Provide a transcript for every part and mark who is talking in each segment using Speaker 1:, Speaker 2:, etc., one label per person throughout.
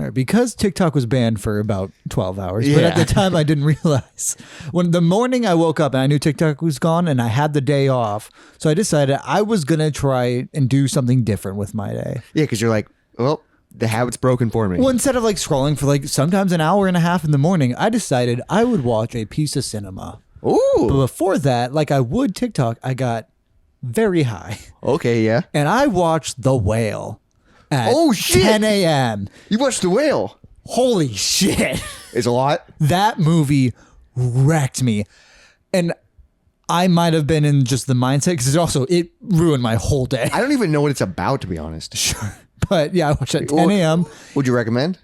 Speaker 1: somewhere because TikTok was banned for about 12 hours. But at the time, I didn't realize. When the morning I woke up and I knew TikTok was gone and I had the day off. So I decided I was going to try and do something different with my day.
Speaker 2: Yeah, because you're like, well, the habit's broken for me.
Speaker 1: Well, instead of like scrolling for like sometimes an hour and a half in the morning, I decided I would watch a piece of cinema.
Speaker 2: Ooh.
Speaker 1: But before that, like I would TikTok, I got very high.
Speaker 2: Okay, yeah.
Speaker 1: And I watched The Whale at 10 a.m.
Speaker 2: You watched The Whale?
Speaker 1: Holy shit.
Speaker 2: It's a lot.
Speaker 1: That movie wrecked me. And I might have been in just the mindset because it ruined my whole day.
Speaker 2: I don't even know what it's about, to be honest.
Speaker 1: Sure. But yeah, I watched it at 10 a.m.
Speaker 2: Would you recommend?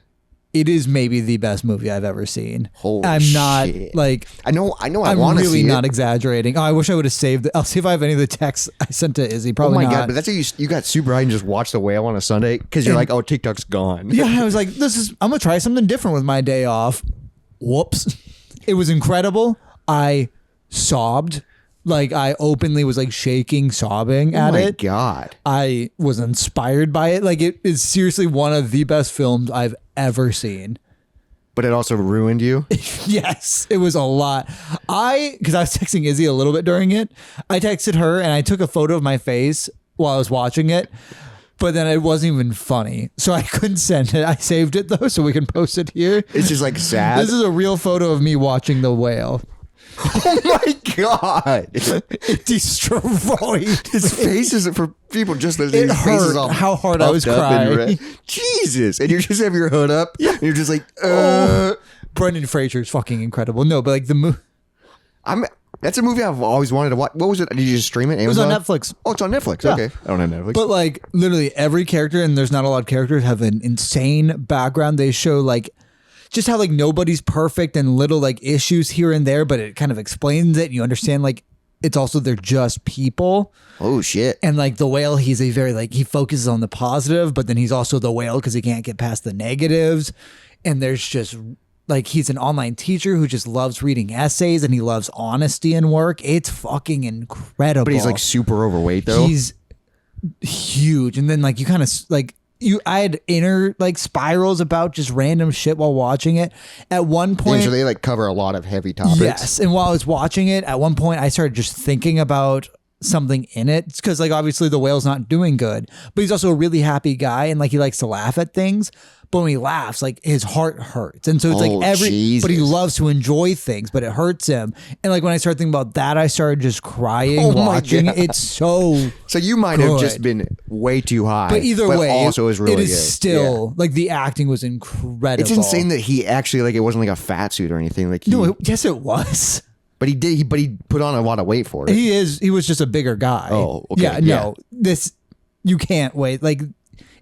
Speaker 1: It is maybe the best movie I've ever seen.
Speaker 2: Holy
Speaker 1: I'm not
Speaker 2: shit.
Speaker 1: like
Speaker 2: I know. I
Speaker 1: I'm
Speaker 2: want to see
Speaker 1: really not
Speaker 2: it.
Speaker 1: exaggerating. Oh, I wish I would have saved it. I'll see if I have any of the texts I sent to Izzy. Probably not.
Speaker 2: Oh my god! But that's how you got super high and just watched The Whale on a Sunday because you're like, oh, TikTok's gone.
Speaker 1: Yeah, I was like, I'm gonna try something different with my day off. Whoops! It was incredible. I sobbed. Like I openly was like shaking, sobbing at it.
Speaker 2: Oh my god!
Speaker 1: I was inspired by it. Like it is seriously one of the best films I've ever seen.
Speaker 2: But it also ruined you?
Speaker 1: Yes, it was a lot. Because I was texting Izzy a little bit during it. I texted her and I took a photo of my face while I was watching it. But then it wasn't even funny. So I couldn't send it. I saved it though, so we can post it here.
Speaker 2: It's just like sad.
Speaker 1: This is a real photo of me watching The Whale.
Speaker 2: Oh my god!
Speaker 1: It destroyed.
Speaker 2: His face is for people just listening.
Speaker 1: It
Speaker 2: His face is
Speaker 1: hurt
Speaker 2: all
Speaker 1: how hard I was
Speaker 2: puffed up and
Speaker 1: crying.
Speaker 2: red. Jesus! And you just have your hood up. Yeah. And you're just like,
Speaker 1: Brendan Fraser is fucking incredible. No, but like the movie.
Speaker 2: That's a movie I've always wanted to watch. What was it? Did you just stream it?
Speaker 1: It was
Speaker 2: Amazon?
Speaker 1: on Netflix.
Speaker 2: Oh, it's on Netflix.
Speaker 1: Yeah.
Speaker 2: Okay. I don't have Netflix.
Speaker 1: But like literally every character, and there's not a lot of characters, have an insane background. They show like just how like nobody's perfect and little like issues here and there, but it kind of explains it. And you understand like it's also they're just people.
Speaker 2: Oh shit.
Speaker 1: And like The Whale, he's a very like he focuses on the positive, but then he's also the whale because he can't get past the negatives. And there's just like he's an online teacher who just loves reading essays and he loves honesty in work. It's fucking incredible.
Speaker 2: But he's like super overweight though.
Speaker 1: He's huge. And then like you kind of like I had inner like spirals about just random shit while watching it. At one point,
Speaker 2: so they like cover a lot of heavy topics.
Speaker 1: yes. And while I was watching it, at one point I started just thinking about something in it. It's because like obviously The Whale's not doing good, but he's also a really happy guy and like he likes to laugh at things. But when he laughs, like his heart hurts. And so it's but he loves to enjoy things, but it hurts him. And like when I started thinking about that, I started just crying watching it. It's so
Speaker 2: you might have just been way too high.
Speaker 1: But either way,
Speaker 2: also is really
Speaker 1: it is
Speaker 2: good.
Speaker 1: still like the acting was incredible.
Speaker 2: It's insane that he actually like it wasn't like a fat suit or anything. Like
Speaker 1: yes, it was.
Speaker 2: But he did. But he put on a lot of weight for it.
Speaker 1: He was just a bigger guy.
Speaker 2: Oh, okay.
Speaker 1: Yeah, no, this you can't wait. Like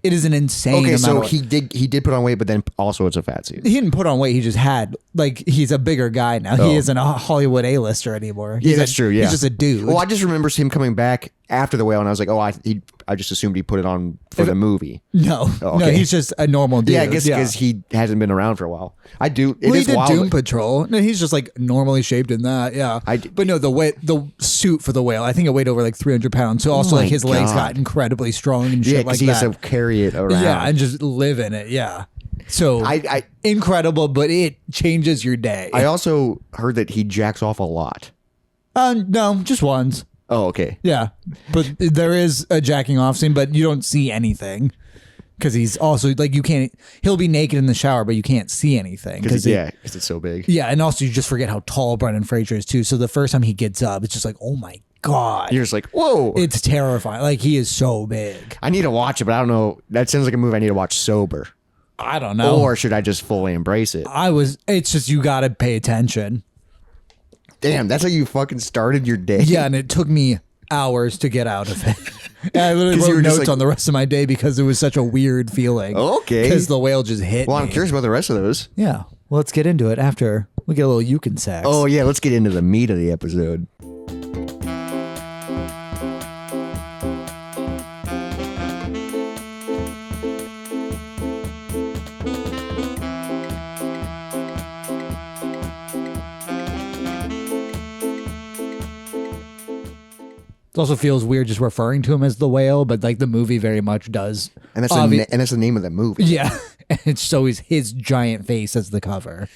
Speaker 1: it is an insane.
Speaker 2: Okay,
Speaker 1: amount
Speaker 2: so
Speaker 1: of
Speaker 2: he did put on weight, but then also it's a fat suit.
Speaker 1: He didn't put on weight. He just had like he's a bigger guy now. He isn't a Hollywood A-lister anymore.
Speaker 2: Yeah, that's true. Yeah,
Speaker 1: he's just a dude.
Speaker 2: Well, I just remember him coming back after The Whale, and I was like, oh, I just assumed he put it on for the movie.
Speaker 1: No, no, he's just a normal dude.
Speaker 2: Yeah, I guess because he hasn't been around for a while. I do.
Speaker 1: Well, he did Doom Patrol. No, he's just like normally shaped in that. Yeah, but no, the suit for The Whale, I think it weighed over like 300 pounds. So also like his legs got incredibly strong and shit like that.
Speaker 2: Yeah, he has to carry it around.
Speaker 1: Yeah, and just live in it. Yeah. So incredible, but it changes your day.
Speaker 2: I also heard that he jacks off a lot.
Speaker 1: No, just once.
Speaker 2: Oh, okay.
Speaker 1: Yeah, but there is a jacking off scene, but you don't see anything because he's also like you can't. He'll be naked in the shower, but you can't see anything
Speaker 2: because it's so big.
Speaker 1: Yeah, and also you just forget how tall Brendan Fraser is too. So the first time he gets up, it's just like, oh my god,
Speaker 2: you're just like, whoa, it's
Speaker 1: terrifying. Like he is so big.
Speaker 2: I need to watch it, but I don't know. That sounds like a movie I need to watch sober.
Speaker 1: I don't know.
Speaker 2: Or should I just fully embrace it?
Speaker 1: It's just you got to pay attention.
Speaker 2: Damn, that's how you fucking started your day.
Speaker 1: Yeah, and it took me hours to get out of it. And I literally wrote notes on the rest of my day because it was such a weird feeling.
Speaker 2: Okay.
Speaker 1: Because The Whale just hit me.
Speaker 2: I'm curious about the rest of those.
Speaker 1: Yeah. Well, let's get into it after we get a little Yukon sex.
Speaker 2: Oh, yeah. Let's get into the meat of the episode.
Speaker 1: It also feels weird just referring to him as the Whale, but like the movie very much does.
Speaker 2: And that's the name of the movie.
Speaker 1: Yeah. And it's always his giant face as the cover.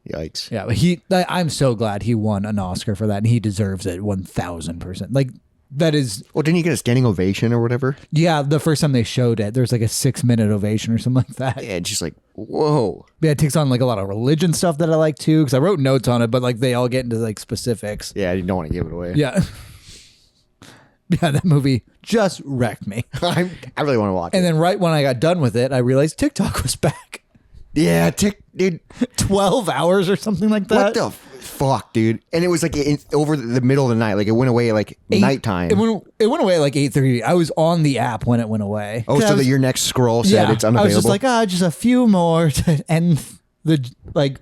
Speaker 2: Yikes.
Speaker 1: Yeah, I'm so glad he won an Oscar for that, and he deserves it 1,000%. Like, that is...
Speaker 2: Well, didn't he get a standing ovation or whatever?
Speaker 1: Yeah, the first time they showed it, there's like a 6-minute ovation or something like that.
Speaker 2: Yeah, just like, whoa.
Speaker 1: Yeah, it takes on like a lot of religion stuff that I like too, because I wrote notes on it, but like they all get into like specifics.
Speaker 2: Yeah, you don't want to give it away.
Speaker 1: Yeah. Yeah, that movie just wrecked me.
Speaker 2: I really want to watch it.
Speaker 1: And then right when I got done with it, I realized TikTok was back.
Speaker 2: Yeah, dude.
Speaker 1: 12 hours or something like that.
Speaker 2: What the fuck, dude? And it was like over the middle of the night. Like it went away at like nighttime.
Speaker 1: It went away at like 8:30. I was on the app when it went away.
Speaker 2: Oh, so that your next scroll said it's unavailable?
Speaker 1: I was just like, just a few more to end the, like,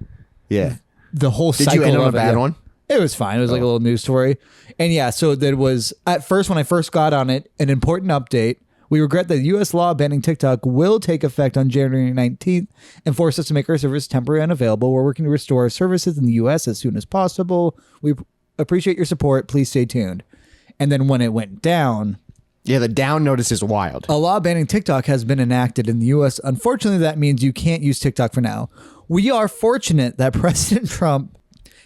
Speaker 1: the whole cycle.
Speaker 2: Did you end on
Speaker 1: of
Speaker 2: a bad one?
Speaker 1: It was fine. It was like a little news story. And yeah, so there was, at first, when I first got on it, an important update. We regret that U.S. law banning TikTok will take effect on January 19th and force us to make our service temporary unavailable. We're working to restore our services in the U.S. as soon as possible. We appreciate your support. Please stay tuned. And then when it went down...
Speaker 2: Yeah, the down notice is wild.
Speaker 1: A law banning TikTok has been enacted in the U.S. Unfortunately, that means you can't use TikTok for now. We are fortunate that President Trump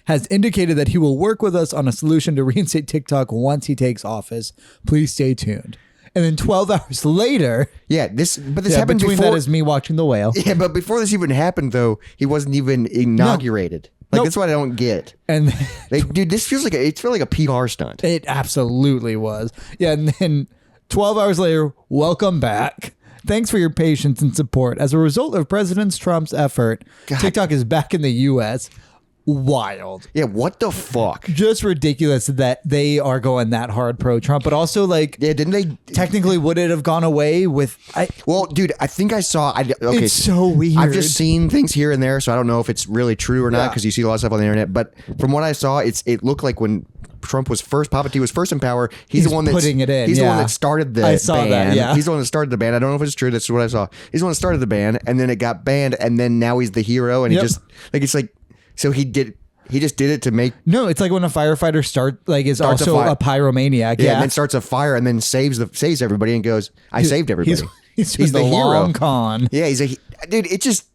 Speaker 1: has indicated that he will work with us on a solution to reinstate TikTok once he takes office. Please stay tuned. And then 12 hours later...
Speaker 2: Yeah, this happened
Speaker 1: between
Speaker 2: before...
Speaker 1: that is me watching The Whale.
Speaker 2: Yeah, but before this even happened, though, he wasn't even inaugurated.
Speaker 1: Nope.
Speaker 2: That's what I don't get.
Speaker 1: And
Speaker 2: dude, this feels like a PR stunt.
Speaker 1: It absolutely was. Yeah, and then 12 hours later, welcome back. Thanks for your patience and support. As a result of President Trump's effort, TikTok is back in the U.S., wild.
Speaker 2: Yeah, what the fuck?
Speaker 1: Just ridiculous that they are going that hard pro Trump, but also like,
Speaker 2: yeah, didn't they
Speaker 1: technically would it have gone away with?
Speaker 2: Well, dude, I think I saw.
Speaker 1: It's so weird.
Speaker 2: I've just seen things here and there, so I don't know if it's really true or not because you see a lot of stuff on the internet. But from what I saw, it looked like when Trump was first, Papa T was first in power. He's the one that's
Speaker 1: putting it in.
Speaker 2: He's the one that started the
Speaker 1: I saw
Speaker 2: ban.
Speaker 1: that. Yeah,
Speaker 2: he's the one that started the ban. I don't know if it's true. That's what I saw. He's the one that started the ban, and then it got banned, and then now he's the hero, and he just like it's like. So he just did it to make...
Speaker 1: No, it's like when a firefighter is also a pyromaniac.
Speaker 2: Yeah, and then starts a fire and then saves everybody and goes, I saved everybody.
Speaker 1: He's the hero. Long con.
Speaker 2: Yeah, dude, it's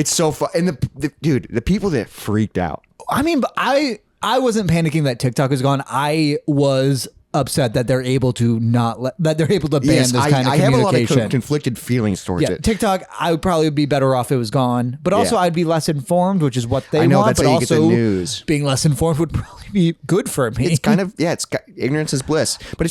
Speaker 2: so fun. And the people that freaked out.
Speaker 1: I mean, I wasn't panicking that TikTok was gone. I was upset that they're able to ban this kind of communication. I have a lot of
Speaker 2: conflicted feelings towards it.
Speaker 1: TikTok, I would probably be better off if it was gone, but also I'd be less informed, which is what they want.
Speaker 2: That's
Speaker 1: but
Speaker 2: how you
Speaker 1: also
Speaker 2: get the news.
Speaker 1: Being less informed would probably be good for me.
Speaker 2: It's kind of ignorance is bliss, but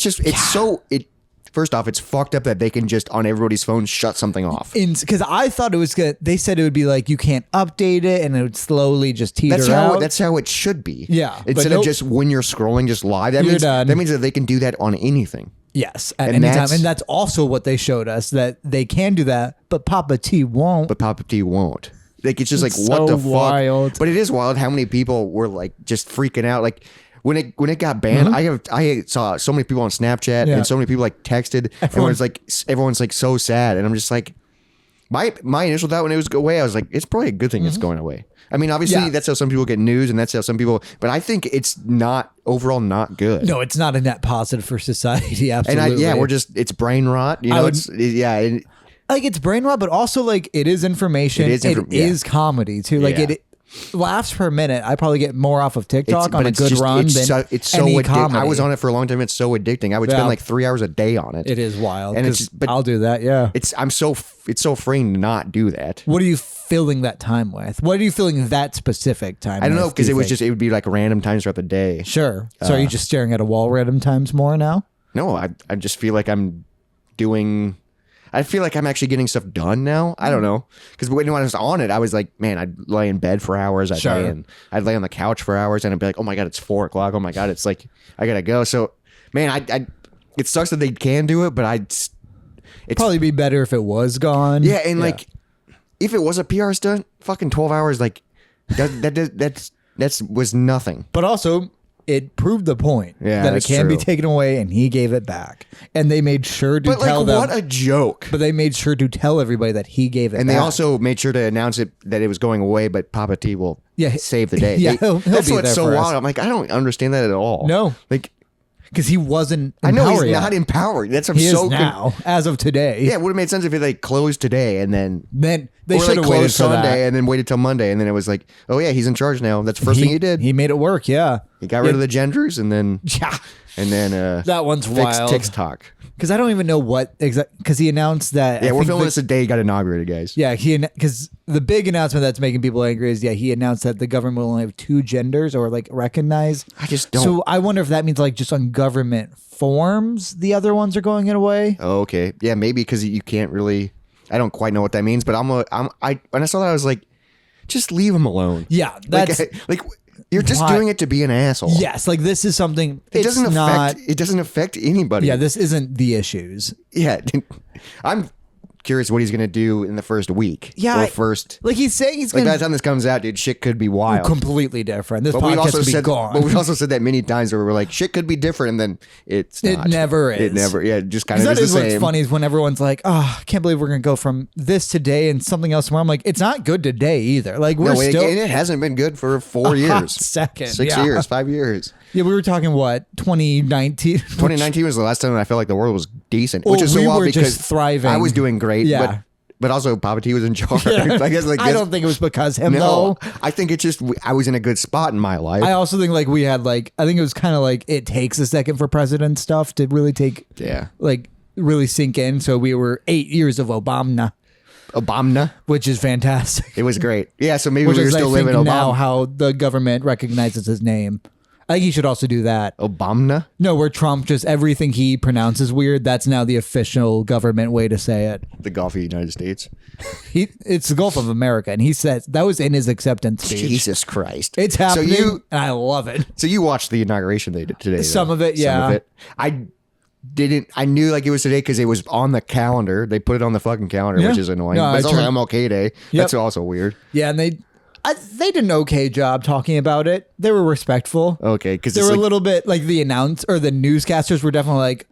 Speaker 2: first off, it's fucked up that they can just on everybody's phone shut something off.
Speaker 1: Because I thought it was good. They said it would be like you can't update it, and it would slowly just teeter out.
Speaker 2: That's how it should be.
Speaker 1: Yeah,
Speaker 2: instead of just when you're scrolling, just live. That means that they can do that on anything.
Speaker 1: Yes, at any time, and that's also what they showed us that they can do that, but Papa T won't.
Speaker 2: Like it's just like what the fuck. But it is wild how many people were like just freaking out. Like when it got banned, I saw so many people on Snapchat and so many people like texted. Everyone's like so sad, and I'm just like, my initial thought when it was away, I was like, it's probably a good thing it's going away. I mean, obviously that's how some people get news, and that's how some people. But I think it's not overall not good.
Speaker 1: No, it's not a net positive for society. Absolutely,
Speaker 2: and it's brain rot. You know,
Speaker 1: it's brain rot, but also like it is information. It is comedy too. Like it laughs per minute. I probably get more off of TikTok on a good run than any comedy.
Speaker 2: I was on it for a long time. It's so addicting. I would spend like 3 hours a day on it.
Speaker 1: It is wild.
Speaker 2: And
Speaker 1: I'll do that. Yeah.
Speaker 2: It's so freeing to not do that.
Speaker 1: What are you filling that time with? What are you filling that specific time?
Speaker 2: I don't know, because it would be like random times throughout the day.
Speaker 1: Sure. So are you just staring at a wall random times more now?
Speaker 2: No, I just feel like I'm doing. I feel like I'm actually getting stuff done now. I don't know. Because when I was on it, I was like, man, I'd lay in bed for hours. I'd lay on the couch for hours, and I'd be like, oh my God, it's 4 o'clock. Oh my God, it's like, I gotta go. So, man, it sucks that they can do it, but it'd
Speaker 1: probably be better if it was gone.
Speaker 2: Yeah, and like, if it was a PR stunt, fucking 12 hours, like, that was nothing.
Speaker 1: But also, it proved the point that it can be taken away, and he gave it back. And they made sure to tell them.
Speaker 2: What a joke.
Speaker 1: But they made sure to tell everybody that he gave it back.
Speaker 2: And they also made sure to announce that it was going away, but Papa T will save the day.
Speaker 1: He'll
Speaker 2: that's
Speaker 1: be
Speaker 2: what's
Speaker 1: there
Speaker 2: so
Speaker 1: for
Speaker 2: wild.
Speaker 1: us.
Speaker 2: I'm like, I don't understand that at all.
Speaker 1: No.
Speaker 2: Like,
Speaker 1: because he wasn't.
Speaker 2: I know he's
Speaker 1: yet.
Speaker 2: not empowering. That's
Speaker 1: he
Speaker 2: so
Speaker 1: is now, as of today.
Speaker 2: Yeah, it would have made sense if they closed today and then
Speaker 1: they
Speaker 2: or
Speaker 1: should have
Speaker 2: closed
Speaker 1: waited
Speaker 2: Sunday and then waited till Monday, and then it was like, oh yeah, he's in charge now. That's the first thing he did.
Speaker 1: He made it work. Yeah,
Speaker 2: he got rid of the genders, and then
Speaker 1: that one's
Speaker 2: fixed
Speaker 1: wild.
Speaker 2: TikTok.
Speaker 1: Because I don't even know what exactly. Because he announced that.
Speaker 2: Yeah, we're filming this the day he got inaugurated, guys.
Speaker 1: Yeah, because the big announcement that's making people angry is he announced that the government will only have 2 genders or like recognize.
Speaker 2: I just don't.
Speaker 1: So I wonder if that means like just on government forms the other ones are going away.
Speaker 2: Oh, okay, yeah, maybe because you can't really. I don't quite know what that means, but when I saw that I was like, just leave him alone.
Speaker 1: Yeah, that's
Speaker 2: like you're just doing it to be an asshole.
Speaker 1: Yes, like this is something.
Speaker 2: It doesn't affect anybody.
Speaker 1: Yeah, this isn't the issues.
Speaker 2: Yeah, I'm curious what he's gonna do in the first week.
Speaker 1: Yeah,
Speaker 2: first.
Speaker 1: Like he's saying he's
Speaker 2: like
Speaker 1: gonna.
Speaker 2: by the time this comes out, dude, shit could be wild.
Speaker 1: Completely different. This
Speaker 2: but
Speaker 1: podcast could be gone.
Speaker 2: But we've also said that many times where we're like, shit could be different, and then it's not.
Speaker 1: It never is.
Speaker 2: It never. Yeah, just kind of
Speaker 1: that
Speaker 2: is
Speaker 1: is
Speaker 2: the
Speaker 1: what's
Speaker 2: same.
Speaker 1: funny is when everyone's like, "Oh, I can't believe we're gonna go from this today and something else tomorrow." I'm like, it's not good today either. Like we're still.
Speaker 2: And it hasn't been good for 4 years.
Speaker 1: Second,
Speaker 2: 6 years, 5 years.
Speaker 1: Yeah, we were talking what 2019.
Speaker 2: 2019 was the last time I felt like the world was decent, which is so
Speaker 1: we
Speaker 2: wild
Speaker 1: were
Speaker 2: because
Speaker 1: just thriving.
Speaker 2: I was doing great.
Speaker 1: Yeah.
Speaker 2: But also Papa T was in charge. I guess
Speaker 1: I don't think it was because him
Speaker 2: no,
Speaker 1: though.
Speaker 2: I think it's just I was in a good spot in my life.
Speaker 1: I also think like we had like I think it was kind of like it takes a second for president stuff to really really sink in. So we were 8 years of Obama, which is fantastic.
Speaker 2: It was great. Yeah, so maybe
Speaker 1: Which
Speaker 2: we were
Speaker 1: is,
Speaker 2: still
Speaker 1: I think,
Speaker 2: living
Speaker 1: now
Speaker 2: Obama.
Speaker 1: how the government recognizes his name. I think he should also do that.
Speaker 2: Obama?
Speaker 1: No, where Trump just everything he pronounces weird. That's now the official government way to say it.
Speaker 2: The Gulf of the United States.
Speaker 1: It's the Gulf of America, and he says that was in his acceptance speech.
Speaker 2: Jesus Christ,
Speaker 1: it's happening, and I love it.
Speaker 2: So you watched the inauguration they did today?
Speaker 1: Some of it, yeah.
Speaker 2: Some of it. I didn't. I knew like it was today because it was on the calendar. They put it on the fucking calendar, which is annoying.
Speaker 1: No,
Speaker 2: but it's also MLK Day.
Speaker 1: Yep.
Speaker 2: That's also weird.
Speaker 1: Yeah, and they did an okay job talking about it. They were respectful.
Speaker 2: Okay, because
Speaker 1: they were a little bit like the newscasters were definitely like,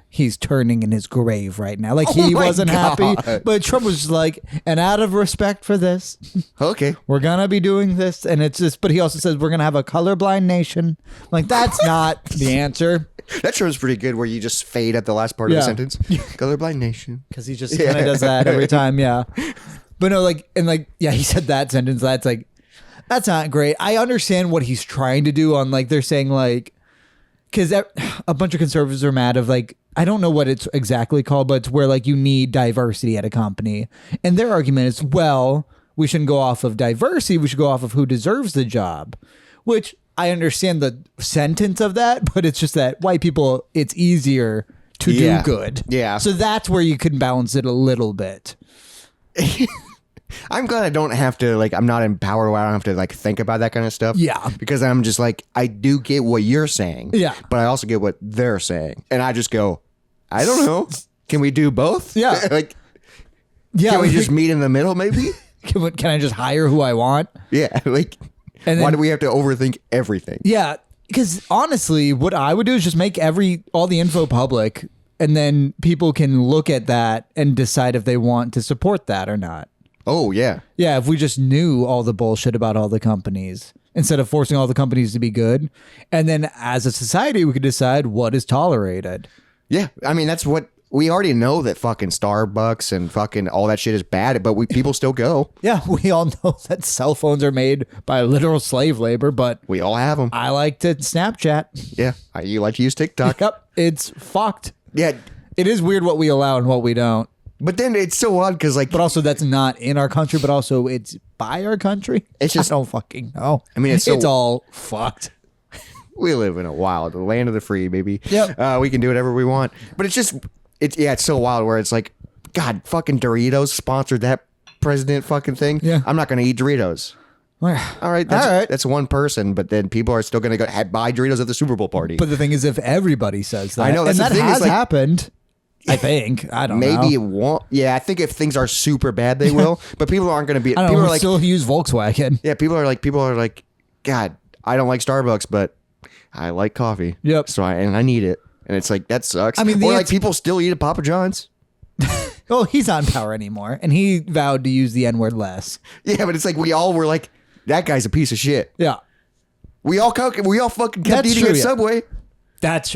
Speaker 1: he's turning in his grave right now. Like he wasn't happy, but Trump was just like, and out of respect for this,
Speaker 2: okay,
Speaker 1: we're gonna be doing this, and it's just. But he also says we're gonna have a colorblind nation. Like that's not the answer.
Speaker 2: That term's pretty good, where you just fade at the last part of the sentence. Colorblind nation,
Speaker 1: because he just kind of does that every time. Yeah. But no, he said that sentence. That's like, that's not great. I understand what he's trying to do on they're saying because a bunch of conservatives are mad of I don't know what it's exactly called, but it's where you need diversity at a company. And their argument is, well, we shouldn't go off of diversity. We should go off of who deserves the job, which I understand the sentence of that, but it's just that white people, it's easier to do good.
Speaker 2: Yeah.
Speaker 1: So that's where you can balance it a little bit.
Speaker 2: I'm glad I don't have to I'm not empowered where I don't have to think about that kind of stuff.
Speaker 1: Yeah.
Speaker 2: Because I'm just I do get what you're saying.
Speaker 1: Yeah.
Speaker 2: But I also get what they're saying. And I just go, I don't know. Can we do both?
Speaker 1: Yeah.
Speaker 2: Can we just meet in the middle maybe?
Speaker 1: Can I just hire who I want?
Speaker 2: Yeah. And why do we have to overthink everything?
Speaker 1: Yeah. Because honestly, what I would do is just make all the info public, and then people can look at that and decide if they want to support that or not.
Speaker 2: Oh, yeah.
Speaker 1: Yeah, if we just knew all the bullshit about all the companies instead of forcing all the companies to be good. And then as a society, we could decide what is tolerated.
Speaker 2: Yeah. I mean, that's what we already know, that fucking Starbucks and fucking all that shit is bad, but people still go.
Speaker 1: Yeah, we all know that cell phones are made by literal slave labor, but
Speaker 2: we all have them.
Speaker 1: I like to Snapchat.
Speaker 2: Yeah. You like to use TikTok.
Speaker 1: Yep. It's fucked.
Speaker 2: Yeah.
Speaker 1: It is weird what we allow and what we don't.
Speaker 2: But then it's so odd because
Speaker 1: but also that's not in our country, but also it's by our country.
Speaker 2: It's just,
Speaker 1: I don't fucking know.
Speaker 2: I mean, it's
Speaker 1: all fucked.
Speaker 2: We live in a wild, the land of the free, baby.
Speaker 1: Yep.
Speaker 2: We can do whatever we want. But it's just, it's so wild where it's God, fucking Doritos sponsored that president fucking thing.
Speaker 1: Yeah.
Speaker 2: I'm not going to eat Doritos. All right. That's one person, but then people are still going to go buy Doritos at the Super Bowl party.
Speaker 1: But the thing is, if everybody says that,
Speaker 2: I know, that's
Speaker 1: and
Speaker 2: the
Speaker 1: that
Speaker 2: thing,
Speaker 1: has
Speaker 2: is
Speaker 1: happened. I think. I don't know.
Speaker 2: Maybe it won't. Yeah, I think if things are super bad, they will. But people aren't going to be.
Speaker 1: I don't
Speaker 2: people
Speaker 1: know,
Speaker 2: are
Speaker 1: still use Volkswagen.
Speaker 2: Yeah, people are like, God, I don't like Starbucks, but I like coffee.
Speaker 1: Yep.
Speaker 2: So I need it, and it's that sucks.
Speaker 1: I mean,
Speaker 2: or people still eat at Papa John's.
Speaker 1: Well, he's not in power anymore, and he vowed to use the N-word less.
Speaker 2: Yeah, but it's we all were that guy's a piece of shit.
Speaker 1: Yeah.
Speaker 2: We all fucking kept
Speaker 1: That's
Speaker 2: eating
Speaker 1: true,
Speaker 2: at
Speaker 1: yeah.
Speaker 2: Subway.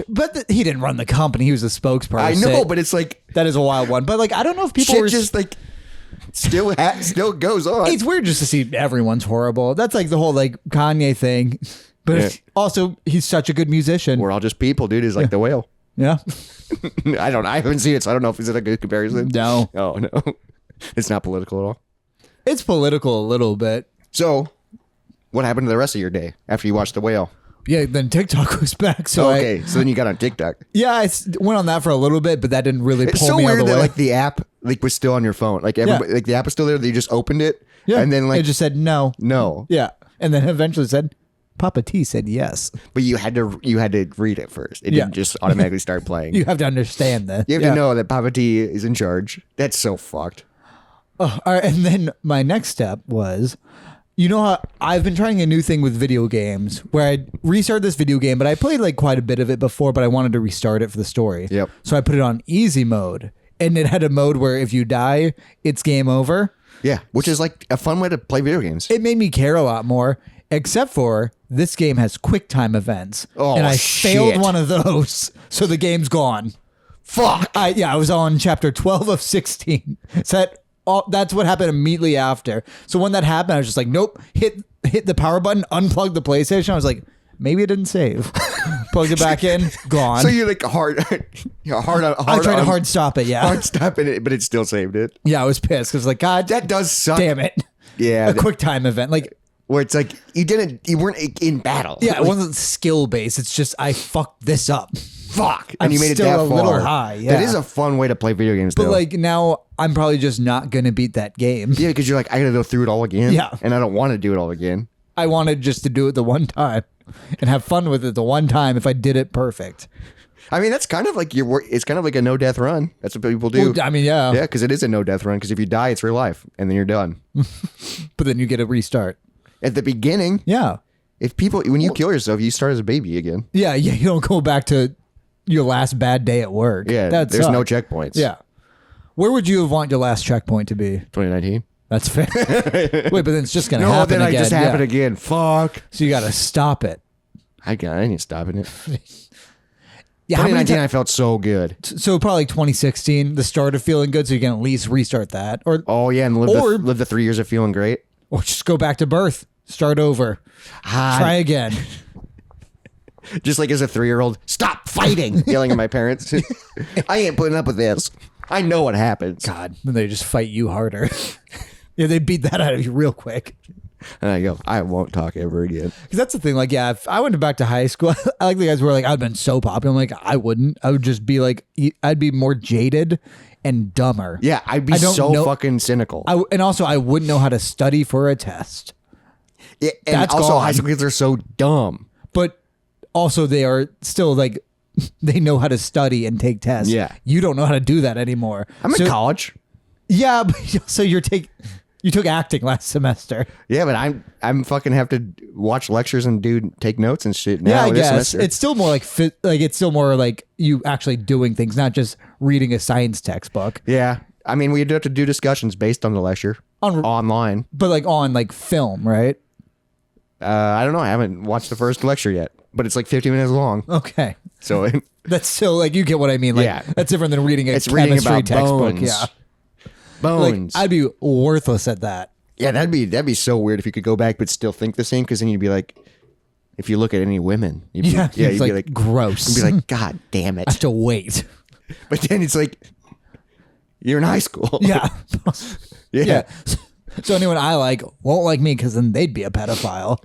Speaker 1: But he didn't run the company. He was a spokesperson.
Speaker 2: I know, but it's like
Speaker 1: that is a wild one. But like, I don't know if people
Speaker 2: shit
Speaker 1: were
Speaker 2: just like still goes on.
Speaker 1: It's weird just to see everyone's horrible. That's like the whole like Kanye thing. But also, he's such a good musician.
Speaker 2: We're all just people, dude. He's like the whale.
Speaker 1: Yeah.
Speaker 2: I haven't seen it, so I don't know if it's a good comparison.
Speaker 1: No.
Speaker 2: Oh no, it's not political at all.
Speaker 1: It's political a little bit.
Speaker 2: So, what happened to the rest of your day after you watched The Whale?
Speaker 1: Yeah, then TikTok was back. So
Speaker 2: so then you got on TikTok.
Speaker 1: Yeah, I went on that for a little bit, but that didn't really pull me
Speaker 2: It's so
Speaker 1: out
Speaker 2: weird
Speaker 1: of the
Speaker 2: that
Speaker 1: way.
Speaker 2: like the app like was still on your phone. Like everybody, like the app was still there. They just opened it.
Speaker 1: Yeah.
Speaker 2: And then like
Speaker 1: it just said no.
Speaker 2: No.
Speaker 1: Yeah. And then eventually said Papa T said yes.
Speaker 2: But you had to read it first. It didn't just automatically start playing.
Speaker 1: You have to understand that.
Speaker 2: You have to know that Papa T is in charge. That's so fucked.
Speaker 1: Oh, all right. And then my next step was, you know how I've been trying a new thing with video games where I restart this video game, but I played like quite a bit of it before, but I wanted to restart it for the story.
Speaker 2: Yep.
Speaker 1: So I put it on easy mode, and it had a mode where if you die, it's game over.
Speaker 2: Yeah, which is like a fun way to play video games.
Speaker 1: It made me care a lot more, except for this game has quick time events.
Speaker 2: Oh,
Speaker 1: and I
Speaker 2: shit.
Speaker 1: failed one of those, so the game's gone.
Speaker 2: Fuck.
Speaker 1: I was on chapter 12 of 16. So that's what happened immediately after. So when that happened, I was just like, nope, hit the power button, unplug the PlayStation. I was like, maybe it didn't save. Plugged it back in, gone.
Speaker 2: So you're like hard
Speaker 1: I tried to hard stop it, yeah.
Speaker 2: Hard stopping it, but it still saved it.
Speaker 1: Yeah, I was pissed because like, God,
Speaker 2: That does suck.
Speaker 1: damn it.
Speaker 2: Yeah.
Speaker 1: A quick time event. Like,
Speaker 2: Where it's like you weren't in battle.
Speaker 1: yeah, it wasn't skill based. It's just I fucked this up.
Speaker 2: Fuck. And
Speaker 1: I'm
Speaker 2: you made it
Speaker 1: still
Speaker 2: that
Speaker 1: a
Speaker 2: far.
Speaker 1: little high, yeah.
Speaker 2: That is a fun way to play video games,
Speaker 1: But
Speaker 2: though.
Speaker 1: like now I'm probably just not gonna beat that game.
Speaker 2: Yeah, because you're like, I gotta go through it all again.
Speaker 1: Yeah.
Speaker 2: And I don't want to do it all again.
Speaker 1: I wanted just to do it the one time and have fun with it the one time if I did it perfect.
Speaker 2: I mean, that's kind of like it's kind of like a no death run. That's what people do.
Speaker 1: Well, I mean, yeah.
Speaker 2: Yeah, because it is a no death run. Because if you die, it's real life, and then you're done.
Speaker 1: But then you get a restart.
Speaker 2: At the beginning,
Speaker 1: Yeah.
Speaker 2: when you kill yourself, you start as a baby again.
Speaker 1: Yeah, you don't go back to your last bad day at work.
Speaker 2: Yeah,
Speaker 1: That
Speaker 2: there's no
Speaker 1: sucked.
Speaker 2: checkpoints.
Speaker 1: Yeah. Where would you have want your last checkpoint to be?
Speaker 2: 2019.
Speaker 1: That's fair. Wait, but then it's just gonna
Speaker 2: No,
Speaker 1: happen
Speaker 2: then
Speaker 1: again.
Speaker 2: I just happen
Speaker 1: yeah.
Speaker 2: again. Fuck.
Speaker 1: So you gotta stop it.
Speaker 2: I ain't stopping it.
Speaker 1: Yeah, how many
Speaker 2: 2019,
Speaker 1: ti-
Speaker 2: I felt so good.
Speaker 1: So probably 2016, the start of feeling good, so you can at least restart that, or
Speaker 2: Oh yeah, and live the 3 years of feeling great.
Speaker 1: just go back to birth, start over, try again.
Speaker 2: Just like as a 3-year-old, stop fighting, yelling at my parents. I ain't putting up with this. I know what happens.
Speaker 1: God, then they just fight you harder. Yeah, they beat that out of you real quick.
Speaker 2: And I go, I won't talk ever again.
Speaker 1: Because that's the thing. Like, yeah, if I went back to high school, I like the guys who were like, I'd been so popular. I'm like, I wouldn't. I would just be like, I'd be more jaded and dumber.
Speaker 2: Yeah, I'd be so fucking cynical.
Speaker 1: And also, I wouldn't know how to study for a test.
Speaker 2: Yeah, and
Speaker 1: That's
Speaker 2: also,
Speaker 1: gone.
Speaker 2: high school kids are so dumb.
Speaker 1: But also, they are still like, they know how to study and take tests.
Speaker 2: Yeah.
Speaker 1: You don't know how to do that anymore.
Speaker 2: I'm in college.
Speaker 1: Yeah, but so you took acting last semester.
Speaker 2: Yeah, but I'm fucking have to watch lectures and take notes and shit now.
Speaker 1: Yeah, I
Speaker 2: this
Speaker 1: guess
Speaker 2: semester.
Speaker 1: it's still more like it's still more like you actually doing things, not just reading a science textbook.
Speaker 2: Yeah, I mean, we do have to do discussions based on the lecture online.
Speaker 1: But like on like film, right?
Speaker 2: I don't know. I haven't watched the first lecture yet, but it's like 50 minutes long.
Speaker 1: Okay.
Speaker 2: So
Speaker 1: That's still like you get what I mean. Like
Speaker 2: Yeah.
Speaker 1: that's different than reading a
Speaker 2: it's
Speaker 1: chemistry
Speaker 2: reading about
Speaker 1: textbook.
Speaker 2: bones.
Speaker 1: Yeah.
Speaker 2: Bones.
Speaker 1: Like I'd be worthless at that.
Speaker 2: Yeah, that'd be so weird if you could go back but still think the same. Because then you'd be like, if you look at any women, you'd be,
Speaker 1: Yeah.
Speaker 2: you'd
Speaker 1: It's
Speaker 2: be
Speaker 1: like
Speaker 2: like,
Speaker 1: gross.
Speaker 2: you'd be like, God damn
Speaker 1: I have
Speaker 2: it!
Speaker 1: to wait.
Speaker 2: But then it's like, you're in high school.
Speaker 1: Yeah.
Speaker 2: yeah.
Speaker 1: Yeah. So anyone I like won't like me because then they'd be a pedophile,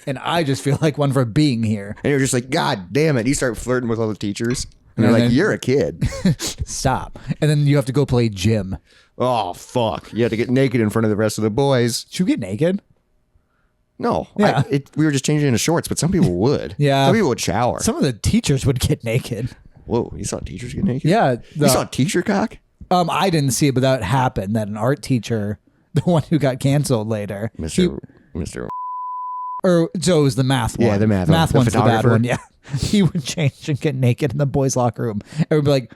Speaker 1: and I just feel like one for being here.
Speaker 2: And you're just like, God damn it! You start flirting with all the teachers, and they're
Speaker 1: And
Speaker 2: like,
Speaker 1: then-
Speaker 2: you're a kid.
Speaker 1: Stop. And then you have to go play gym.
Speaker 2: Oh fuck! You had to get naked in front of the rest of the boys.
Speaker 1: Should we get naked?
Speaker 2: No,
Speaker 1: Yeah.
Speaker 2: we were just changing into shorts, but some people would.
Speaker 1: Yeah.
Speaker 2: some people would shower.
Speaker 1: Some of the teachers would get naked.
Speaker 2: Whoa, you saw teachers get naked?
Speaker 1: Yeah.
Speaker 2: You saw teacher cock?
Speaker 1: I didn't see it, but that happened. That an art teacher, the one who got canceled later,
Speaker 2: Mr.
Speaker 1: or so it was the math one.
Speaker 2: Yeah, the math one.
Speaker 1: Math
Speaker 2: The
Speaker 1: one's the bad
Speaker 2: photographer.
Speaker 1: one. Yeah, he would change and get naked in the boys' locker room. Everybody be like,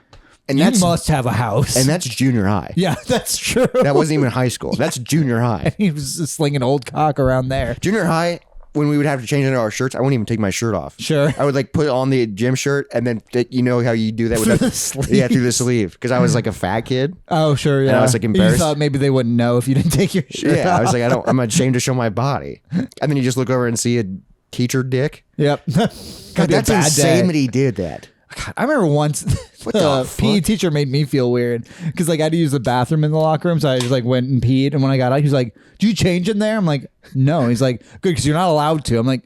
Speaker 2: And
Speaker 1: you
Speaker 2: that's
Speaker 1: must have a house.
Speaker 2: and that's junior high.
Speaker 1: yeah, that's true.
Speaker 2: That wasn't even high school. That's junior high.
Speaker 1: He was just slinging old cock around there.
Speaker 2: Junior high, when we would have to change into our shirts, I wouldn't even take my shirt off.
Speaker 1: Sure.
Speaker 2: I would like put on the gym shirt and then you know how you do that with
Speaker 1: Through
Speaker 2: that?
Speaker 1: the sleeves.
Speaker 2: Yeah, through the sleeve. Because I was like a fat kid.
Speaker 1: Oh, sure, yeah.
Speaker 2: And I was like embarrassed.
Speaker 1: You thought maybe they wouldn't know if you didn't take your shirt
Speaker 2: Yeah,
Speaker 1: off.
Speaker 2: I was like, I'm ashamed to show my body. And then you just look over and see a teacher dick.
Speaker 1: Yep.
Speaker 2: God, that's insane that he did that.
Speaker 1: God, I remember once
Speaker 2: What
Speaker 1: the
Speaker 2: the
Speaker 1: PE
Speaker 2: fuck?
Speaker 1: teacher made me feel weird because like I had to use the bathroom in the locker room, so I just like went and peed. And when I got out, he was like, "Do you change in there?" I'm like, "No." He's like, "Good, because you're not allowed to." I'm like,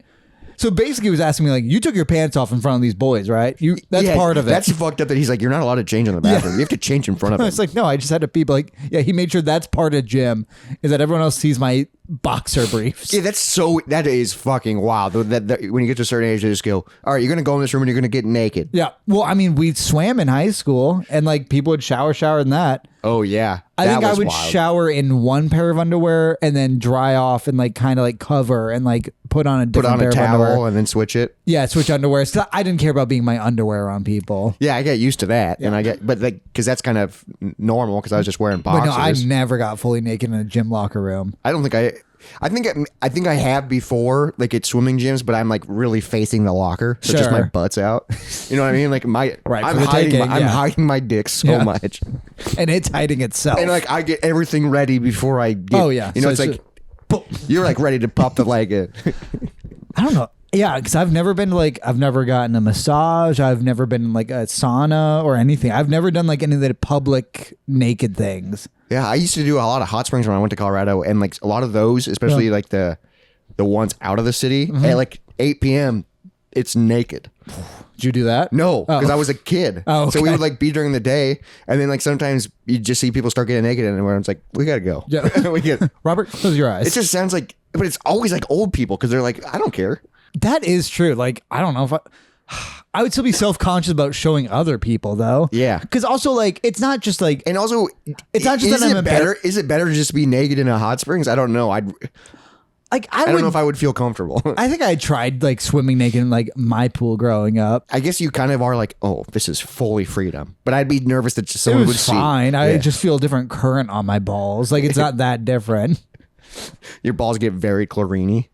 Speaker 1: so basically, he was asking me like, "You took your pants off in front of these boys, right? That's part of it."
Speaker 2: That's fucked up that he's like, you're not allowed to change in the bathroom. You have to change in front of
Speaker 1: I
Speaker 2: him.
Speaker 1: was like, "No, I just had to pee." But like, yeah, he made sure that's part of gym is that everyone else sees my boxer briefs.
Speaker 2: Yeah, that is fucking wild. That when you get to a certain age, they just go, all right, you're going to go in this room and you're going to get naked.
Speaker 1: Yeah. Well, I mean, we swam in high school and like people would shower in that.
Speaker 2: Oh, yeah.
Speaker 1: I think I would
Speaker 2: wild.
Speaker 1: shower in one pair of underwear and then dry off and like kind of like cover and like put on a different pair of
Speaker 2: towel
Speaker 1: underwear.
Speaker 2: and then switch it.
Speaker 1: Yeah, switch underwear. So I didn't care about being my underwear on people.
Speaker 2: Yeah, I get used to that. And but like, because that's kind of normal because I was just wearing
Speaker 1: But
Speaker 2: boxers.
Speaker 1: no, I never got fully naked in a gym locker room.
Speaker 2: I don't think I think I have before, like at swimming gyms, but I'm like really facing the locker, so just my
Speaker 1: Sure.
Speaker 2: butt's out. You know what I mean? Like
Speaker 1: for the taking,
Speaker 2: I'm
Speaker 1: yeah.
Speaker 2: hiding my dick so much,
Speaker 1: And it's hiding itself.
Speaker 2: and like I get everything ready before I get.
Speaker 1: Oh, yeah.
Speaker 2: you know
Speaker 1: So
Speaker 2: it's like you're like ready to pop the leg in.
Speaker 1: I don't know. Yeah, because I've never been to like, I've never gotten a massage. I've never been in like a sauna or anything. I've never done like any of the public naked things.
Speaker 2: Yeah, I used to do a lot of hot springs when I went to Colorado, and like a lot of those, especially like the ones out of the city, at like 8 p.m. it's naked.
Speaker 1: Did you do that?
Speaker 2: No, because I was a kid.
Speaker 1: Oh,
Speaker 2: So we
Speaker 1: okay.
Speaker 2: would like be during the day, and then like sometimes you just see people start getting naked, and everyone's like, "We gotta go."
Speaker 1: Yeah.
Speaker 2: we get.
Speaker 1: Robert, close your eyes.
Speaker 2: It just sounds like, but it's always like old people because they're like, "I don't care."
Speaker 1: That is true. Like, I don't know if I would still be self-conscious about showing other people though.
Speaker 2: Yeah.
Speaker 1: Because also like, it's not just like,
Speaker 2: And also,
Speaker 1: It's not just
Speaker 2: is
Speaker 1: that I'm
Speaker 2: it better? Is it better to just be naked in a hot springs? I don't know. I don't know if I would feel comfortable.
Speaker 1: I think I tried like swimming naked in like my pool growing up.
Speaker 2: I guess you kind of are like, oh, this is fully freedom. But I'd be nervous that
Speaker 1: It
Speaker 2: someone would
Speaker 1: was fine.
Speaker 2: see.
Speaker 1: I
Speaker 2: Yeah.
Speaker 1: just feel a different current on my balls. Like it's not that different.
Speaker 2: Your balls get very chlorine-y.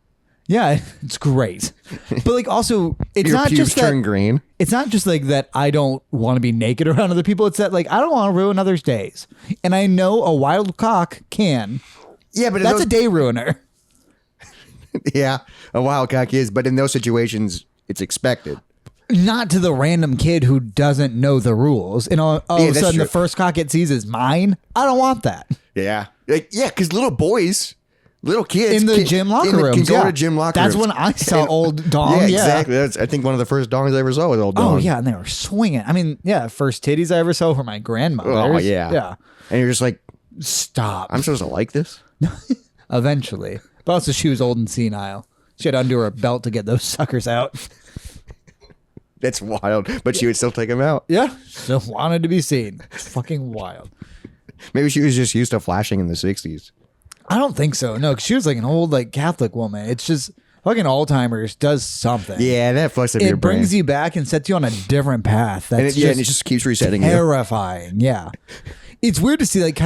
Speaker 1: Yeah, it's great. But like also, it's
Speaker 2: Your
Speaker 1: not
Speaker 2: pubes
Speaker 1: just
Speaker 2: turn
Speaker 1: that.
Speaker 2: green.
Speaker 1: It's not just like that I don't want to be naked around other people. It's that like I don't want to ruin others' days. And I know a wild cock can.
Speaker 2: Yeah, but
Speaker 1: That's a day ruiner.
Speaker 2: yeah, a wild cock is, but in those situations, it's expected.
Speaker 1: Not to the random kid who doesn't know the rules. And all of a
Speaker 2: that's
Speaker 1: sudden
Speaker 2: true.
Speaker 1: the first cock it sees is mine. I don't want that.
Speaker 2: Yeah, because little kids
Speaker 1: In the gym locker rooms.
Speaker 2: can go
Speaker 1: yeah.
Speaker 2: to gym locker
Speaker 1: That's
Speaker 2: rooms.
Speaker 1: when I saw old dong.
Speaker 2: Yeah,
Speaker 1: Yeah,
Speaker 2: exactly. That's I think one of the first dongs I ever saw was old dong.
Speaker 1: Oh, yeah. And they were swinging. I mean, yeah. First titties I ever saw were my grandmother's.
Speaker 2: Oh, yeah.
Speaker 1: Yeah.
Speaker 2: And you're just like,
Speaker 1: Stop.
Speaker 2: I'm supposed to like this?
Speaker 1: Eventually. But also, she was old and senile. She had to undo her belt to get those suckers out.
Speaker 2: That's wild. But she would still take him out.
Speaker 1: Yeah. Still wanted to be seen. It's fucking wild.
Speaker 2: Maybe she was just used to flashing in the 60s.
Speaker 1: I don't think so. No, 'cause she was like an old like Catholic woman. It's just fucking Alzheimer's does something.
Speaker 2: Yeah, that fucks up your
Speaker 1: It
Speaker 2: brain.
Speaker 1: brings you back and sets you on a different path.
Speaker 2: and
Speaker 1: That's
Speaker 2: it, and it just keeps resetting you.
Speaker 1: terrifying. Yeah. It's weird to see like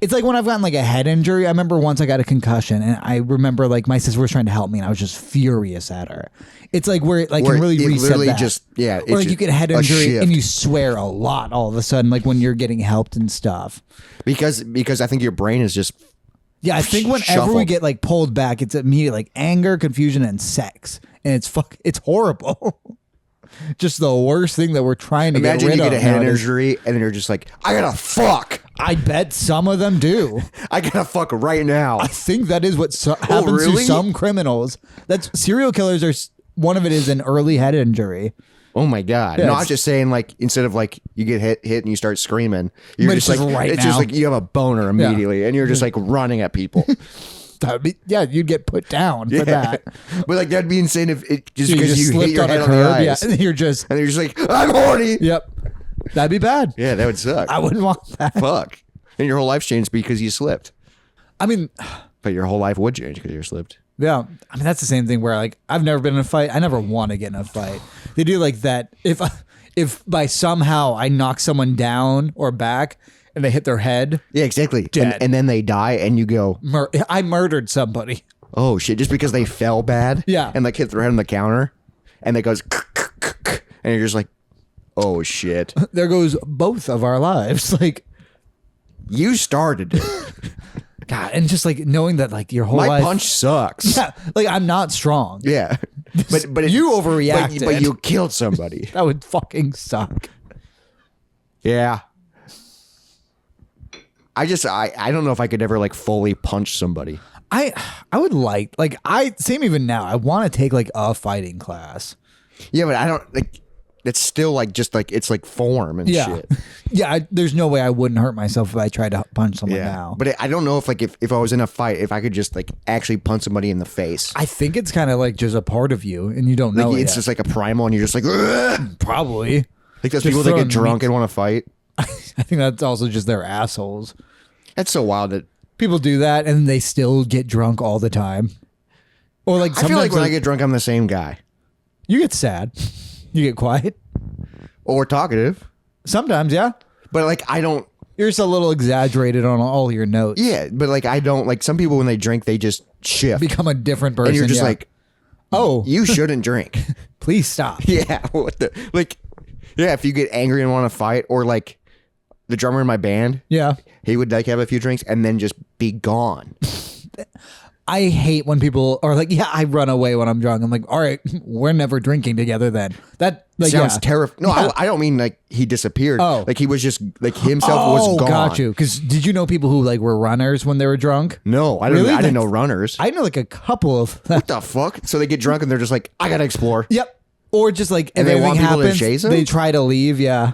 Speaker 1: it's like when I've gotten like a head injury. I remember once I got a concussion and I remember like my sister was trying to help me and I was just furious at her. It's like where it like
Speaker 2: Where
Speaker 1: can really
Speaker 2: it
Speaker 1: reset
Speaker 2: literally
Speaker 1: that.
Speaker 2: just- yeah,
Speaker 1: Or
Speaker 2: it's
Speaker 1: like you get a head
Speaker 2: a
Speaker 1: injury
Speaker 2: shift.
Speaker 1: and you swear a lot all of a sudden like when you're getting helped and stuff.
Speaker 2: Because I think your brain is just
Speaker 1: Yeah, I think whenever we
Speaker 2: Shuffled.
Speaker 1: get like pulled back, it's immediate like anger, confusion, and sex, and it's horrible. Just the worst thing that we're trying to
Speaker 2: imagine
Speaker 1: get
Speaker 2: you
Speaker 1: rid
Speaker 2: get a
Speaker 1: of.
Speaker 2: head
Speaker 1: nowadays.
Speaker 2: injury and then you're just like, I gotta fuck.
Speaker 1: I bet some of them do.
Speaker 2: I gotta fuck right now.
Speaker 1: I think that is what happens
Speaker 2: really?
Speaker 1: to some criminals. That's serial killers are. One of it is an early head injury.
Speaker 2: Oh my god!
Speaker 1: Yeah,
Speaker 2: no, I
Speaker 1: it's-
Speaker 2: was just saying, like instead of like you get hit and you start screaming, you're
Speaker 1: But
Speaker 2: just
Speaker 1: it's
Speaker 2: like
Speaker 1: just right
Speaker 2: it's
Speaker 1: now.
Speaker 2: just like you have a boner immediately, and you're just like running at people.
Speaker 1: That would be, yeah, you'd get put down for that.
Speaker 2: But like that'd be insane if it just
Speaker 1: You
Speaker 2: because
Speaker 1: just
Speaker 2: you hit
Speaker 1: slipped
Speaker 2: your
Speaker 1: on
Speaker 2: head
Speaker 1: a
Speaker 2: on the
Speaker 1: curb, yeah,
Speaker 2: ice,
Speaker 1: and then you're just
Speaker 2: and you're just like, I'm horny.
Speaker 1: yep. That'd be bad.
Speaker 2: Yeah, that would suck.
Speaker 1: I wouldn't want that.
Speaker 2: Fuck. And your whole life's changed because you slipped.
Speaker 1: I mean,
Speaker 2: But your whole life would change because you slipped.
Speaker 1: yeah. I mean, that's the same thing where like I've never been in a fight. I never want to get in a fight. They do like that. If by somehow I knock someone down or back and they hit their head,
Speaker 2: Yeah, exactly.
Speaker 1: Dead.
Speaker 2: And then they die, and you go,
Speaker 1: I murdered somebody.
Speaker 2: oh shit, just because they fell bad.
Speaker 1: Yeah.
Speaker 2: And like hit their head on the counter and it goes, and you're just like, oh shit.
Speaker 1: There goes both of our lives. Like,
Speaker 2: you started it.
Speaker 1: God, and just like knowing that like your whole
Speaker 2: My
Speaker 1: life.
Speaker 2: punch sucks.
Speaker 1: Yeah, like I'm not strong.
Speaker 2: Yeah. But
Speaker 1: You overreacted.
Speaker 2: But you killed somebody.
Speaker 1: That would fucking suck.
Speaker 2: Yeah. I don't know if I could ever like fully punch somebody.
Speaker 1: I would like same even now. I want to take like a fighting class.
Speaker 2: Yeah, but I don't like. It's still like just like it's like form and shit.
Speaker 1: Yeah, there's no way I wouldn't hurt myself if I tried to punch someone now.
Speaker 2: But I don't know if like if I was in a fight, if I could just like actually punch somebody in the face.
Speaker 1: I think it's kind of like just a part of you, and you don't know
Speaker 2: It's
Speaker 1: yet.
Speaker 2: just like a primal, and you're just like, ugh!
Speaker 1: Probably.
Speaker 2: Like those
Speaker 1: Just
Speaker 2: people that get
Speaker 1: throwing
Speaker 2: drunk
Speaker 1: meat.
Speaker 2: and want to fight.
Speaker 1: I think that's also just their assholes.
Speaker 2: That's so wild that
Speaker 1: People do that, and they still get drunk all the time. Or like
Speaker 2: I feel like
Speaker 1: sometimes
Speaker 2: when I get drunk, I'm the same guy.
Speaker 1: you get sad, you get quiet.
Speaker 2: Or talkative.
Speaker 1: Sometimes, yeah.
Speaker 2: But like I don't.
Speaker 1: You're just a little exaggerated on all your notes.
Speaker 2: Yeah, but like I don't like some people when they drink they just shift.
Speaker 1: Become a different person.
Speaker 2: And you're just
Speaker 1: yeah.
Speaker 2: like,
Speaker 1: oh,
Speaker 2: you shouldn't drink.
Speaker 1: please stop.
Speaker 2: Yeah, what the like? Yeah, if you get angry and want to fight, or like the drummer in my band,
Speaker 1: Yeah.
Speaker 2: he would like have a few drinks and then just be gone.
Speaker 1: I hate when people are like, yeah, I run away when I'm drunk. I'm like, all right, we're never drinking together then. That like,
Speaker 2: Sounds
Speaker 1: yeah.
Speaker 2: terrifying. No, I don't mean like he disappeared.
Speaker 1: Oh.
Speaker 2: Like he was just like himself was gone.
Speaker 1: Got you. Because did you know people who like were runners when they were drunk?
Speaker 2: No, I didn't.
Speaker 1: Really?
Speaker 2: I didn't know runners.
Speaker 1: I know like a couple of them.
Speaker 2: What the fuck? So they get drunk and they're just like, I gotta explore.
Speaker 1: Yep. Or just like
Speaker 2: And
Speaker 1: if
Speaker 2: they want
Speaker 1: anything
Speaker 2: people to
Speaker 1: happens,
Speaker 2: chase 'em?
Speaker 1: they try to leave. Yeah.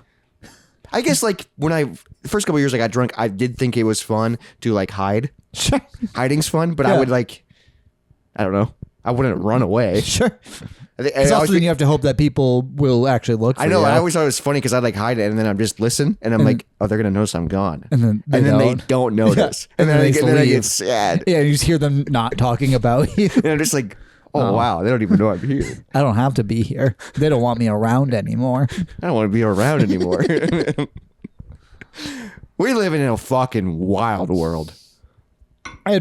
Speaker 2: I guess like when the first couple of years I got drunk, I did think it was fun to like hide.
Speaker 1: Sure.
Speaker 2: Hiding's fun, but
Speaker 1: Yeah.
Speaker 2: I would like, I don't know. I wouldn't run away.
Speaker 1: Sure.
Speaker 2: I
Speaker 1: It's also then you have to hope that people will actually look for
Speaker 2: I know.
Speaker 1: you.
Speaker 2: I always thought it was funny because I'd like hide it and then I'm just listen and I'm like, oh, they're gonna notice I'm gone,
Speaker 1: And then they
Speaker 2: they
Speaker 1: don't.
Speaker 2: don't notice,
Speaker 1: Yeah.
Speaker 2: and then,
Speaker 1: they
Speaker 2: I
Speaker 1: leave.
Speaker 2: get sad,
Speaker 1: Yeah, you just hear them not talking about you.
Speaker 2: and I'm just like, oh wow, they don't even know I'm here.
Speaker 1: I don't have to be here. They don't want me around anymore.
Speaker 2: I don't want to be around anymore. We live in a fucking wild world.
Speaker 1: I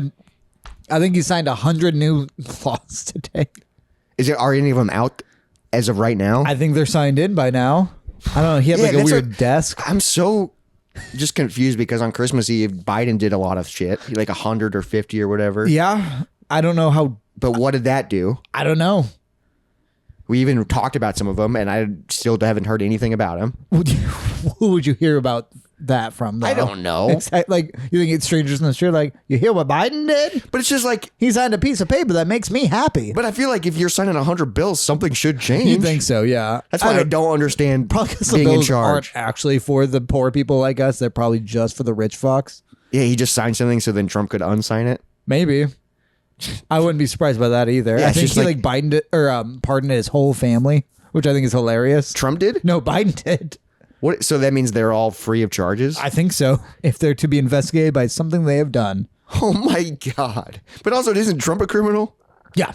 Speaker 1: think he signed 100 new laws today.
Speaker 2: Are any of them out as of right now?
Speaker 1: I think they're signed in by now. I don't know. He had like a
Speaker 2: that's
Speaker 1: weird desk.
Speaker 2: I'm so just confused because on Christmas Eve, Biden did a lot of shit. He like 100 or 50 or whatever.
Speaker 1: Yeah. I don't know how.
Speaker 2: But what did that do?
Speaker 1: I don't know.
Speaker 2: We even talked about some of them, and I still haven't heard anything about them.
Speaker 1: Who would you hear about that from, though?
Speaker 2: I don't know.
Speaker 1: Like, you think it's strangers in the street? Like, you hear what Biden did?
Speaker 2: But it's just like,
Speaker 1: He signed a piece of paper that makes me happy.
Speaker 2: but I feel like if you're signing 100 bills, something should change.
Speaker 1: You think so? Yeah.
Speaker 2: That's why I don't understand
Speaker 1: Probably because the
Speaker 2: being in
Speaker 1: bills
Speaker 2: charge.
Speaker 1: aren't actually for the poor people like us. They're probably just for the rich fucks.
Speaker 2: Yeah, he just signed something so then Trump could unsign it.
Speaker 1: Maybe. I wouldn't be surprised by that either.
Speaker 2: Yeah,
Speaker 1: I
Speaker 2: it's
Speaker 1: think
Speaker 2: just
Speaker 1: he
Speaker 2: like-
Speaker 1: like Biden did, or pardoned his whole family, which I think is hilarious.
Speaker 2: Trump did?
Speaker 1: No, Biden did.
Speaker 2: What? So that means they're all free of charges?
Speaker 1: I think so. If they're to be investigated by something they have done.
Speaker 2: Oh my God. But also, isn't Trump a criminal?
Speaker 1: Yeah.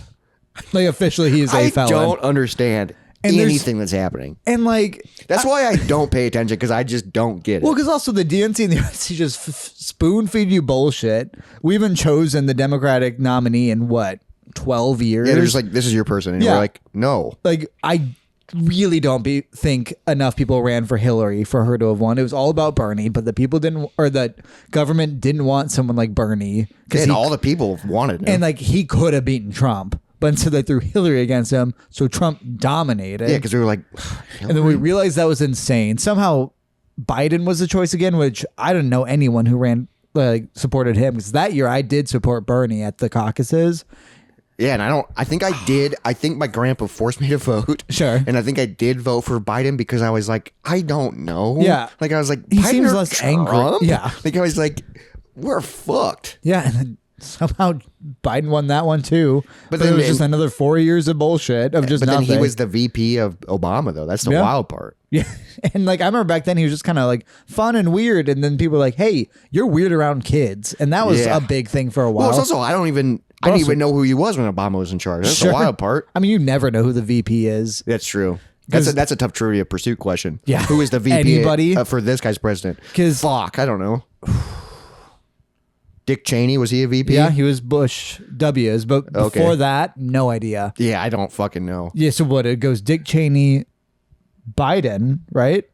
Speaker 1: Like officially he is a
Speaker 2: I
Speaker 1: felon.
Speaker 2: don't understand
Speaker 1: And there's-
Speaker 2: anything that's happening.
Speaker 1: And like,
Speaker 2: That's why I don't pay attention because I just don't get it.
Speaker 1: well, because also the DNC and the RNC just spoon feed you bullshit. We haven't chosen the Democratic nominee in what, 12 years?
Speaker 2: Yeah, they're just like, this is your person. And
Speaker 1: Yeah.
Speaker 2: we're like, no.
Speaker 1: Like, I really don't think enough people ran for Hillary for her to have won. It was all about Bernie, but the people didn't, or the government didn't want someone like Bernie.
Speaker 2: And all the people wanted him.
Speaker 1: And like, he could have beaten Trump, but instead they threw Hillary against him. So Trump dominated.
Speaker 2: yeah, because we were like,
Speaker 1: And then we realized that was insane. Somehow Biden was the choice again, which I didn't know anyone who supported him, because that year I did support Bernie at the caucuses.
Speaker 2: yeah, and I think I did. I think my grandpa forced me to vote.
Speaker 1: Sure.
Speaker 2: And I think I did vote for Biden because I was like, I don't know.
Speaker 1: Yeah.
Speaker 2: Like I was like,
Speaker 1: He
Speaker 2: Biden
Speaker 1: seems
Speaker 2: or
Speaker 1: less angry.
Speaker 2: Trump?
Speaker 1: Yeah.
Speaker 2: Like I was like, we're fucked.
Speaker 1: Yeah, and then somehow Biden won that one too. But
Speaker 2: then
Speaker 1: it was
Speaker 2: it-
Speaker 1: just another 4 years of bullshit of just
Speaker 2: But
Speaker 1: nothing.
Speaker 2: then he was the VP of Obama, though. That's the
Speaker 1: Yeah.
Speaker 2: wild part.
Speaker 1: Yeah. And like I remember back then he was just kind of like fun and weird, and then people were like, "Hey, you're weird around kids," and that was
Speaker 2: Yeah.
Speaker 1: a big thing for a
Speaker 2: Well,
Speaker 1: while.
Speaker 2: it's also I didn't even know who he was when Obama was in charge. That's
Speaker 1: Sure.
Speaker 2: the wild part.
Speaker 1: I mean, you never know who the VP is.
Speaker 2: That's true.
Speaker 1: 'Cause-
Speaker 2: That's a tough trivia pursuit question.
Speaker 1: Yeah.
Speaker 2: Who is the VP
Speaker 1: Anybody?
Speaker 2: for this guy's president?
Speaker 1: 'Cause-
Speaker 2: Fuck, I don't know. Dick Cheney, was he a VP?
Speaker 1: Yeah, he was Bush W's, but before that, no idea.
Speaker 2: Yeah, I don't fucking know.
Speaker 1: Yeah, so what? It goes Dick Cheney, Biden, right?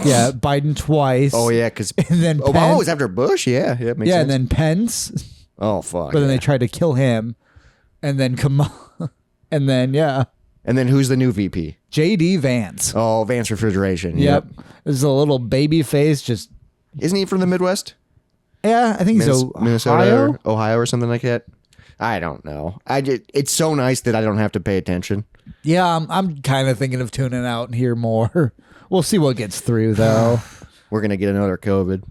Speaker 1: Yeah, Biden twice.
Speaker 2: Oh yeah, because
Speaker 1: and then
Speaker 2: Obama was after Bush. Yeah, makes sense.
Speaker 1: and then Pence.
Speaker 2: Oh fuck.
Speaker 1: But then they tried to kill him, and then Kamala, and then
Speaker 2: And then who's the new VP?
Speaker 1: JD Vance.
Speaker 2: Oh, Vance Refrigeration.
Speaker 1: Yep. There's a little baby face. Just
Speaker 2: isn't he from the Midwest?
Speaker 1: Yeah, I think so.
Speaker 2: Minnesota, or Ohio, or something like that. I don't know. It's so nice that I don't have to pay attention.
Speaker 1: Yeah, I'm kind of thinking of tuning out and hear more. We'll see what gets through, though.
Speaker 2: We're gonna get another COVID.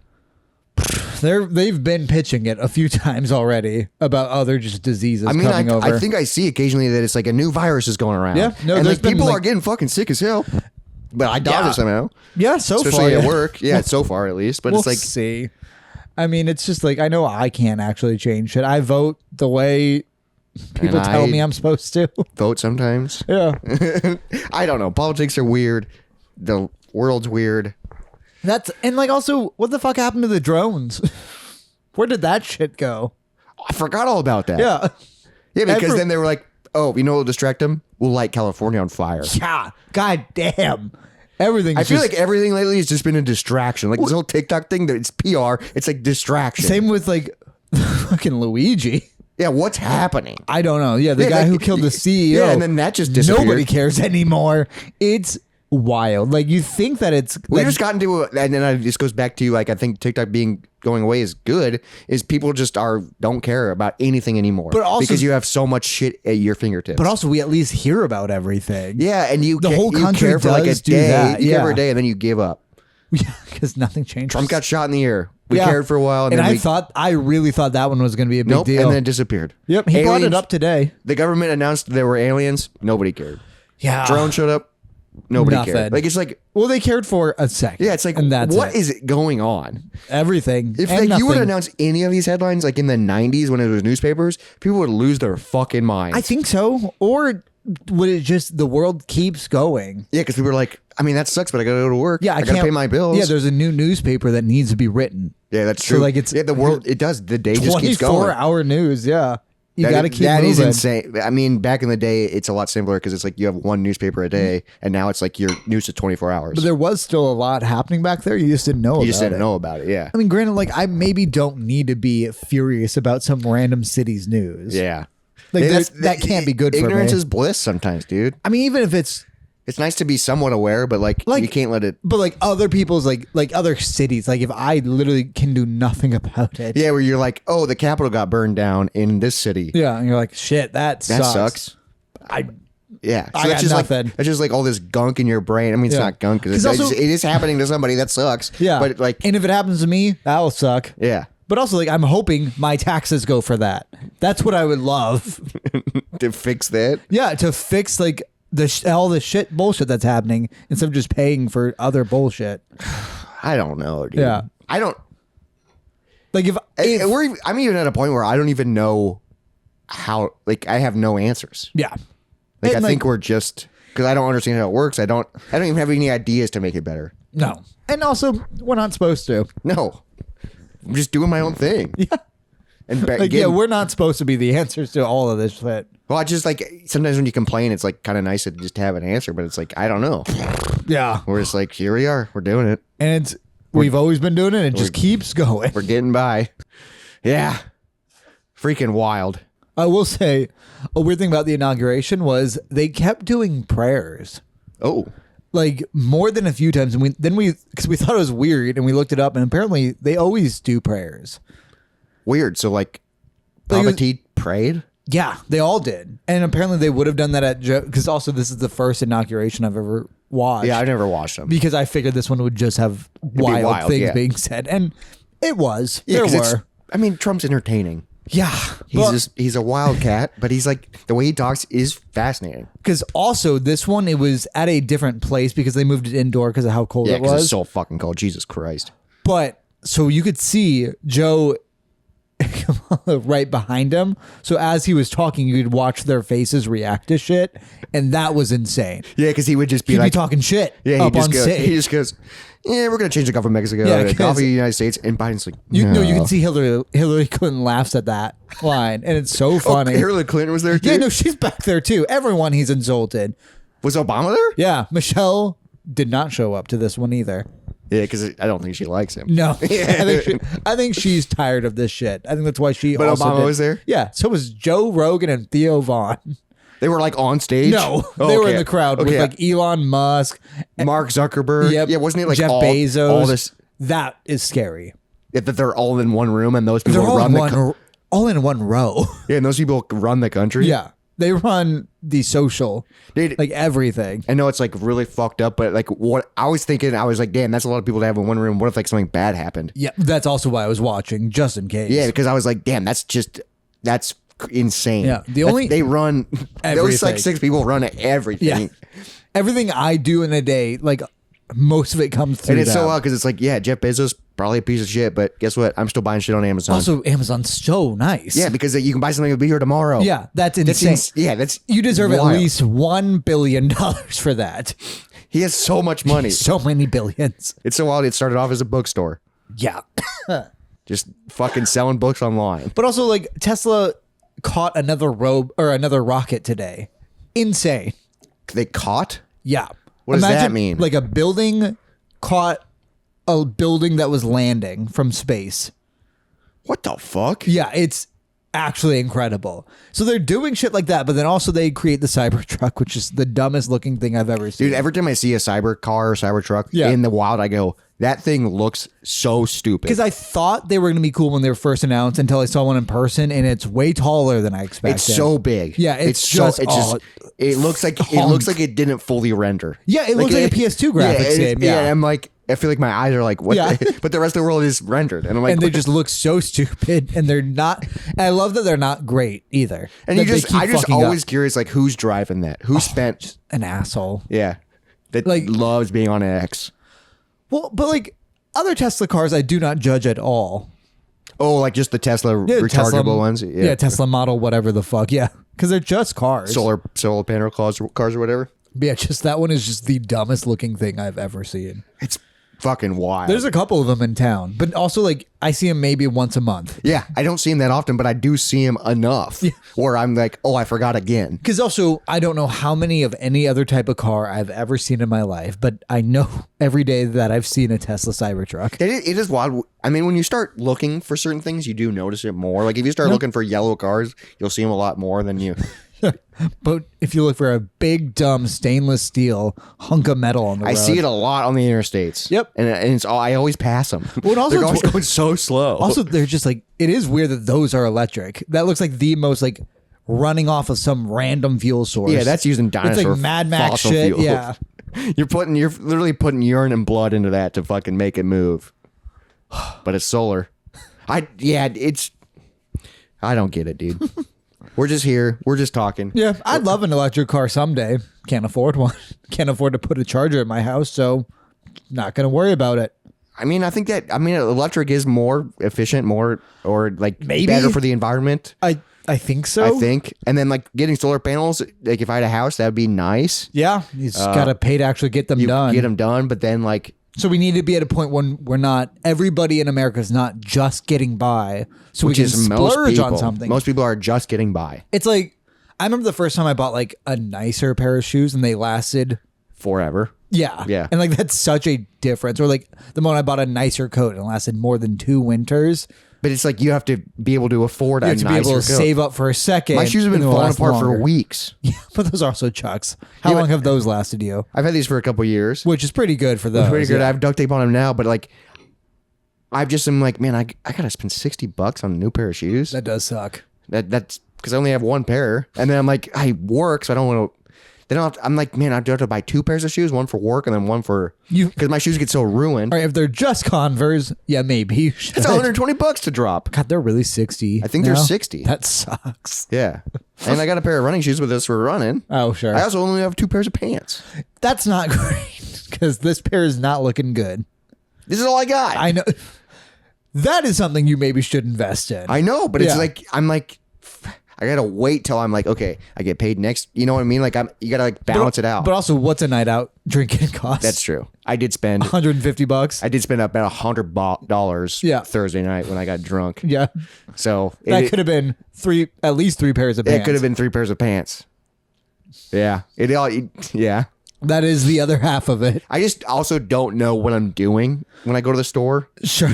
Speaker 1: They've been pitching it a few times already about other just diseases coming over.
Speaker 2: I think I see occasionally that it's like a new virus is going around.
Speaker 1: Yeah, no,
Speaker 2: and like people are getting fucking sick as hell. But I doubt it somehow.
Speaker 1: Yeah, so
Speaker 2: especially
Speaker 1: far
Speaker 2: at work. Yeah, so far at least. But
Speaker 1: we'll
Speaker 2: it's like
Speaker 1: see. I mean, it's just like I know I can't actually change it. I vote the way people tell me I'm supposed to.
Speaker 2: Vote sometimes.
Speaker 1: Yeah.
Speaker 2: I don't know. Politics are weird. The world's weird.
Speaker 1: And like also, what the fuck happened to the drones? Where did that shit go?
Speaker 2: I forgot all about that.
Speaker 1: Yeah.
Speaker 2: Yeah, because then they were like, oh, you know what'll distract them? We'll light California on fire.
Speaker 1: Yeah. God damn. Everything.
Speaker 2: I feel like everything lately has just been a distraction. Like this whole TikTok thing, that it's PR. It's like distraction.
Speaker 1: Same with like fucking Luigi.
Speaker 2: Yeah, what's happening?
Speaker 1: I don't know. Yeah, the guy who killed the CEO.
Speaker 2: Yeah, and then that just disappeared.
Speaker 1: Nobody cares anymore. It's wild. Like you think that it's
Speaker 2: we just got into and then this goes back to like I think TikTok going away is good, is people just don't care about anything anymore. But also because you have so much shit at your fingertips.
Speaker 1: But also we at least hear about everything.
Speaker 2: Yeah, and the whole country care for like a day, that. You care for a day and then you give up.
Speaker 1: Yeah, because nothing changed.
Speaker 2: Trump got shot in the ear. We cared for a while,
Speaker 1: and I really thought that one was going to be a big deal,
Speaker 2: and then it disappeared.
Speaker 1: Yep, he brought it up today.
Speaker 2: The government announced there were aliens. Nobody cared.
Speaker 1: Yeah,
Speaker 2: drone showed up. Nobody cared. Like it's like,
Speaker 1: well, they cared for a second.
Speaker 2: Yeah, it's like, and what is it going on?
Speaker 1: Everything.
Speaker 2: If like you would announce any of these headlines, like in the '90s when it was newspapers, people would lose their fucking minds.
Speaker 1: I think so. Or would it just the world keeps going?
Speaker 2: Yeah, because people were like, I mean, that sucks, but I gotta go to work.
Speaker 1: Yeah, I
Speaker 2: gotta pay my bills.
Speaker 1: Yeah, there's a new newspaper that needs to be written.
Speaker 2: Yeah, that's true.
Speaker 1: So like it's
Speaker 2: the world. It does. The day just keeps going.
Speaker 1: 24-hour news. Yeah. You got to keep moving.
Speaker 2: That is insane. I mean, back in the day, it's a lot simpler because it's like you have one newspaper a day, and now it's like your news is 24 hours.
Speaker 1: But there was still a lot happening back there. You just didn't know about it.
Speaker 2: You just didn't know about it, yeah.
Speaker 1: I mean, granted, like, I maybe don't need to be furious about some random city's news.
Speaker 2: Yeah.
Speaker 1: Like, that can't be good for me.
Speaker 2: Ignorance is bliss sometimes, dude.
Speaker 1: I mean, even if it's
Speaker 2: nice to be somewhat aware, but like you can't let it.
Speaker 1: But like other people's like other cities, like if I literally can do nothing about it.
Speaker 2: Yeah, where you're like, oh, the Capitol got burned down in this city.
Speaker 1: Yeah, and you're like, shit, that sucks.
Speaker 2: Yeah, so
Speaker 1: I
Speaker 2: that's
Speaker 1: got
Speaker 2: just
Speaker 1: nothing.
Speaker 2: Like that's just like all this gunk in your brain. I mean, it's not gunk because it is happening to somebody. That sucks.
Speaker 1: Yeah,
Speaker 2: but like,
Speaker 1: and if it happens to me, that'll suck.
Speaker 2: Yeah.
Speaker 1: But also, like, I'm hoping my taxes go for that. That's what I would love
Speaker 2: to fix that.
Speaker 1: Yeah, to fix like all the shit bullshit that's happening instead of just paying for other bullshit.
Speaker 2: I don't know, dude.
Speaker 1: Yeah,
Speaker 2: I don't.
Speaker 1: Like
Speaker 2: I'm even at a point where I don't even know how. Like I have no answers.
Speaker 1: Yeah.
Speaker 2: Like I think we're just because I don't understand how it works. I don't even have any ideas to make it better.
Speaker 1: No, and also we're not supposed to.
Speaker 2: No. I'm just doing my own thing.
Speaker 1: Yeah.
Speaker 2: And
Speaker 1: we're not supposed to be the answers to all of this shit.
Speaker 2: Well, I just like sometimes when you complain, it's like kind of nice to just have an answer, but it's like, I don't know.
Speaker 1: Yeah.
Speaker 2: We're just like, here we are. We're doing it.
Speaker 1: And we've always been doing it. It just keeps going.
Speaker 2: We're getting by. Yeah. Freaking wild.
Speaker 1: I will say a weird thing about the inauguration was they kept doing prayers.
Speaker 2: Oh.
Speaker 1: Like more than a few times, and because we thought it was weird, and we looked it up, and apparently they always do prayers.
Speaker 2: Weird. So like, Papa T prayed.
Speaker 1: Yeah, they all did, and apparently they would have done that at Joe. Because also this is the first inauguration I've ever watched.
Speaker 2: Yeah, I've never watched them
Speaker 1: because I figured this one would just have wild things being said, and it was.
Speaker 2: Yeah, there were. I mean, Trump's entertaining.
Speaker 1: Yeah,
Speaker 2: he's a wildcat, but he's like the way he talks is fascinating.
Speaker 1: Because also this one, it was at a different place because they moved it indoor because of how cold it was.
Speaker 2: It's so fucking cold. Jesus Christ!
Speaker 1: But so you could see Joe right behind him. So as he was talking, you could watch their faces react to shit, and that was insane.
Speaker 2: Yeah, because he would just be
Speaker 1: He'd
Speaker 2: like
Speaker 1: be talking shit
Speaker 2: yeah,
Speaker 1: up on stage.
Speaker 2: He just goes, yeah, we're gonna change the government of Mexico,
Speaker 1: Yeah,
Speaker 2: the government of the United States, and Biden's like,
Speaker 1: no, you can see Hillary Clinton laughs at that line, and it's so funny.
Speaker 2: Oh, Hillary Clinton was there too.
Speaker 1: Yeah, no, she's back there too. Everyone he's insulted.
Speaker 2: Was Obama there?
Speaker 1: Yeah, Michelle did not show up to this one either.
Speaker 2: Yeah, because I don't think she likes him.
Speaker 1: No, I think she's tired of this shit. I think that's why she.
Speaker 2: But
Speaker 1: also
Speaker 2: Obama was there.
Speaker 1: Yeah, so was Joe Rogan and Theo Vaughn.
Speaker 2: They were like on stage.
Speaker 1: No, they were in the crowd with like Elon Musk,
Speaker 2: Mark Zuckerberg.
Speaker 1: Yep,
Speaker 2: Yeah, wasn't it like
Speaker 1: Jeff Bezos?
Speaker 2: all this?
Speaker 1: That is scary.
Speaker 2: That they're all in one room and those people
Speaker 1: They're
Speaker 2: run
Speaker 1: all in one row.
Speaker 2: Yeah, and those people run the country.
Speaker 1: Yeah, they run the social, like everything.
Speaker 2: I know it's like really fucked up, but like what I was thinking, I was like, damn, that's a lot of people to have in one room. What if like something bad happened?
Speaker 1: Yeah, that's also why I was watching, just in case.
Speaker 2: Yeah, because I was like, damn, that's insane.
Speaker 1: Yeah, they
Speaker 2: run
Speaker 1: everything.
Speaker 2: Those like 6 people run everything.
Speaker 1: Yeah, everything I do in a day, like most of it comes through.
Speaker 2: And it's
Speaker 1: them.
Speaker 2: so wild because it's like, yeah, Jeff Bezos probably a piece of shit, but guess what? I'm still buying shit on Amazon.
Speaker 1: Also, Amazon's so nice.
Speaker 2: Yeah, because you can buy something that'll be here tomorrow.
Speaker 1: Yeah, that's insane.
Speaker 2: That's
Speaker 1: you deserve
Speaker 2: wild.
Speaker 1: at least $1 billion for that.
Speaker 2: He has so much money.
Speaker 1: So many billions.
Speaker 2: It's so wild. It started off as a bookstore.
Speaker 1: Yeah.
Speaker 2: Just fucking selling books online.
Speaker 1: But also, like, Tesla caught another rocket today. Insane.
Speaker 2: They caught?
Speaker 1: Yeah.
Speaker 2: What does that mean?
Speaker 1: Like a building caught a building that was landing from space.
Speaker 2: What the fuck?
Speaker 1: Yeah, it's actually incredible. So they're doing shit like that, but then also they create the Cybertruck, which is the dumbest looking thing I've ever seen.
Speaker 2: Dude, every time I see a cyber car or cyber truck in the wild, I go, that thing looks so stupid.
Speaker 1: Because I thought they were going to be cool when they were first announced until I saw one in person, and it's way taller than I expected.
Speaker 2: It's so big.
Speaker 1: Yeah, it
Speaker 2: looks like it didn't fully render.
Speaker 1: Yeah, it looks like a PS2 graphics game. Yeah,
Speaker 2: I'm like, I feel like my eyes are like, what?
Speaker 1: Yeah.
Speaker 2: But the rest of the world is rendered, and I'm like,
Speaker 1: and they just look so stupid, and they're not. And I love that they're not great either.
Speaker 2: And I just always curious, like, who's driving that? Who spent
Speaker 1: just an asshole?
Speaker 2: Yeah, that
Speaker 1: like
Speaker 2: loves being on an X.
Speaker 1: Well, but like other Tesla cars, I do not judge at all.
Speaker 2: Oh, like just the Tesla rechargeable ones?
Speaker 1: Yeah, Tesla model, whatever the fuck. Yeah, because they're just cars.
Speaker 2: Solar panel cars or whatever.
Speaker 1: But yeah, just that one is just the dumbest looking thing I've ever seen.
Speaker 2: It's fucking wild.
Speaker 1: There's a couple of them in town, but also like I see them maybe once a month.
Speaker 2: Yeah, I don't see him that often, but I do see him enough where I'm like, oh, I forgot again.
Speaker 1: Because also, I don't know how many of any other type of car I've ever seen in my life, but I know every day that I've seen a Tesla Cybertruck.
Speaker 2: It is wild. I mean, when you start looking for certain things, you do notice it more. Like if you start looking for yellow cars, you'll see them a lot more than you.
Speaker 1: But if you look for a big, dumb stainless steel hunk of metal on the road.
Speaker 2: I see it a lot on the interstates.
Speaker 1: Yep.
Speaker 2: And it's all, I always pass them.
Speaker 1: Well, also
Speaker 2: they're always going so slow.
Speaker 1: Also, they're just like, it is weird that those are electric. That looks like the most like running off of some random fuel source.
Speaker 2: Yeah, that's using dinosaur
Speaker 1: It's like Mad Max shit.
Speaker 2: Fuel.
Speaker 1: Yeah.
Speaker 2: You're literally putting urine and blood into that to fucking make it move. But it's solar. I don't get it, dude. We're just here. We're just talking.
Speaker 1: Yeah, I'd love an electric car someday. Can't afford one. Can't afford to put a charger in my house, so not going to worry about it.
Speaker 2: I mean, electric is more efficient, maybe better for the environment.
Speaker 1: I think so.
Speaker 2: I think. And then like getting solar panels, like if I had a house, that'd be nice.
Speaker 1: Yeah, you just got to pay to actually get them done.
Speaker 2: Get them done, but then like...
Speaker 1: So we need to be at a point when we're not, everybody in America is not just getting by. So
Speaker 2: which
Speaker 1: we can splurge on something.
Speaker 2: Most people are just getting by.
Speaker 1: It's like, I remember the first time I bought like a nicer pair of shoes and they lasted
Speaker 2: forever.
Speaker 1: Yeah.
Speaker 2: Yeah.
Speaker 1: And like, that's such a difference. Or like the moment I bought a nicer coat and it lasted more than 2 winters.
Speaker 2: But it's like you have to be able to afford a nicer coat. You have to be able to
Speaker 1: save up for a second.
Speaker 2: My shoes have been falling apart for weeks.
Speaker 1: Yeah, but those are also Chucks. How long have those lasted you?
Speaker 2: I've had these for a couple years.
Speaker 1: Which is pretty good for those.
Speaker 2: Pretty good. I have duct tape on them now, but like, I'm like, man, I gotta spend $60 on a new pair of shoes.
Speaker 1: That does suck.
Speaker 2: That's because I only have one pair. And then I'm like, I work, so I don't want to... I'm like, man, I do have to buy 2 pairs of shoes, one for work and then one for you, because my shoes get so ruined.
Speaker 1: All right, if they're just Converse, yeah, maybe.
Speaker 2: It's $120 to drop.
Speaker 1: God, they're really 60.
Speaker 2: I think they're 60.
Speaker 1: That sucks.
Speaker 2: Yeah, and I got a pair of running shoes with this for running.
Speaker 1: Oh, sure.
Speaker 2: I also only have 2 pairs of pants.
Speaker 1: That's not great because this pair is not looking good.
Speaker 2: This is all I got.
Speaker 1: I know. That is something you maybe should invest in.
Speaker 2: I know, but it's like, I'm like, I gotta wait till I'm like, okay, I get paid next. You know what I mean? Like you gotta like balance it out.
Speaker 1: But also, what's a night out drinking cost?
Speaker 2: That's true. I did spend
Speaker 1: $150.
Speaker 2: I did spend about $100 Thursday night when I got drunk.
Speaker 1: Yeah.
Speaker 2: So
Speaker 1: that could have been at least three pairs of pants.
Speaker 2: It could have been 3 pairs of pants. Yeah. Yeah.
Speaker 1: That is the other half of it.
Speaker 2: I just also don't know what I'm doing when I go to the store.
Speaker 1: Sure.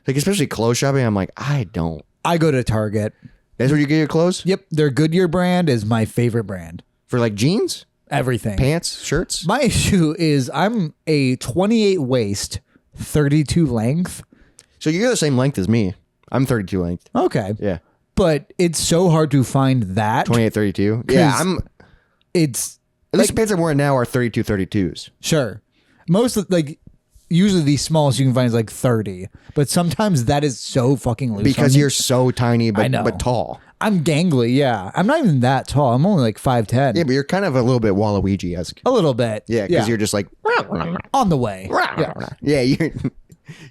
Speaker 2: Like, especially clothes shopping, I'm like, I
Speaker 1: go to Target.
Speaker 2: That's where you get your clothes?
Speaker 1: Yep. Their Goodyear brand is my favorite brand.
Speaker 2: For like jeans?
Speaker 1: Everything.
Speaker 2: Pants? Shirts?
Speaker 1: My issue is I'm a 28 waist, 32 length.
Speaker 2: So you're the same length as me. I'm 32 length.
Speaker 1: Okay.
Speaker 2: Yeah.
Speaker 1: But it's so hard to find that.
Speaker 2: 28, 32. Yeah,
Speaker 1: It's...
Speaker 2: At least the pants I'm wearing now are 32, 32s.
Speaker 1: Sure. Usually the smallest you can find is like 30, but sometimes that is so fucking loose.
Speaker 2: Because you're so tiny, but tall.
Speaker 1: I'm gangly, yeah. I'm not even that tall. I'm only like 5'10".
Speaker 2: Yeah, but you're kind of a little bit Waluigi-esque.
Speaker 1: A little bit.
Speaker 2: Yeah, because you're just like...
Speaker 1: on the way.
Speaker 2: Yeah,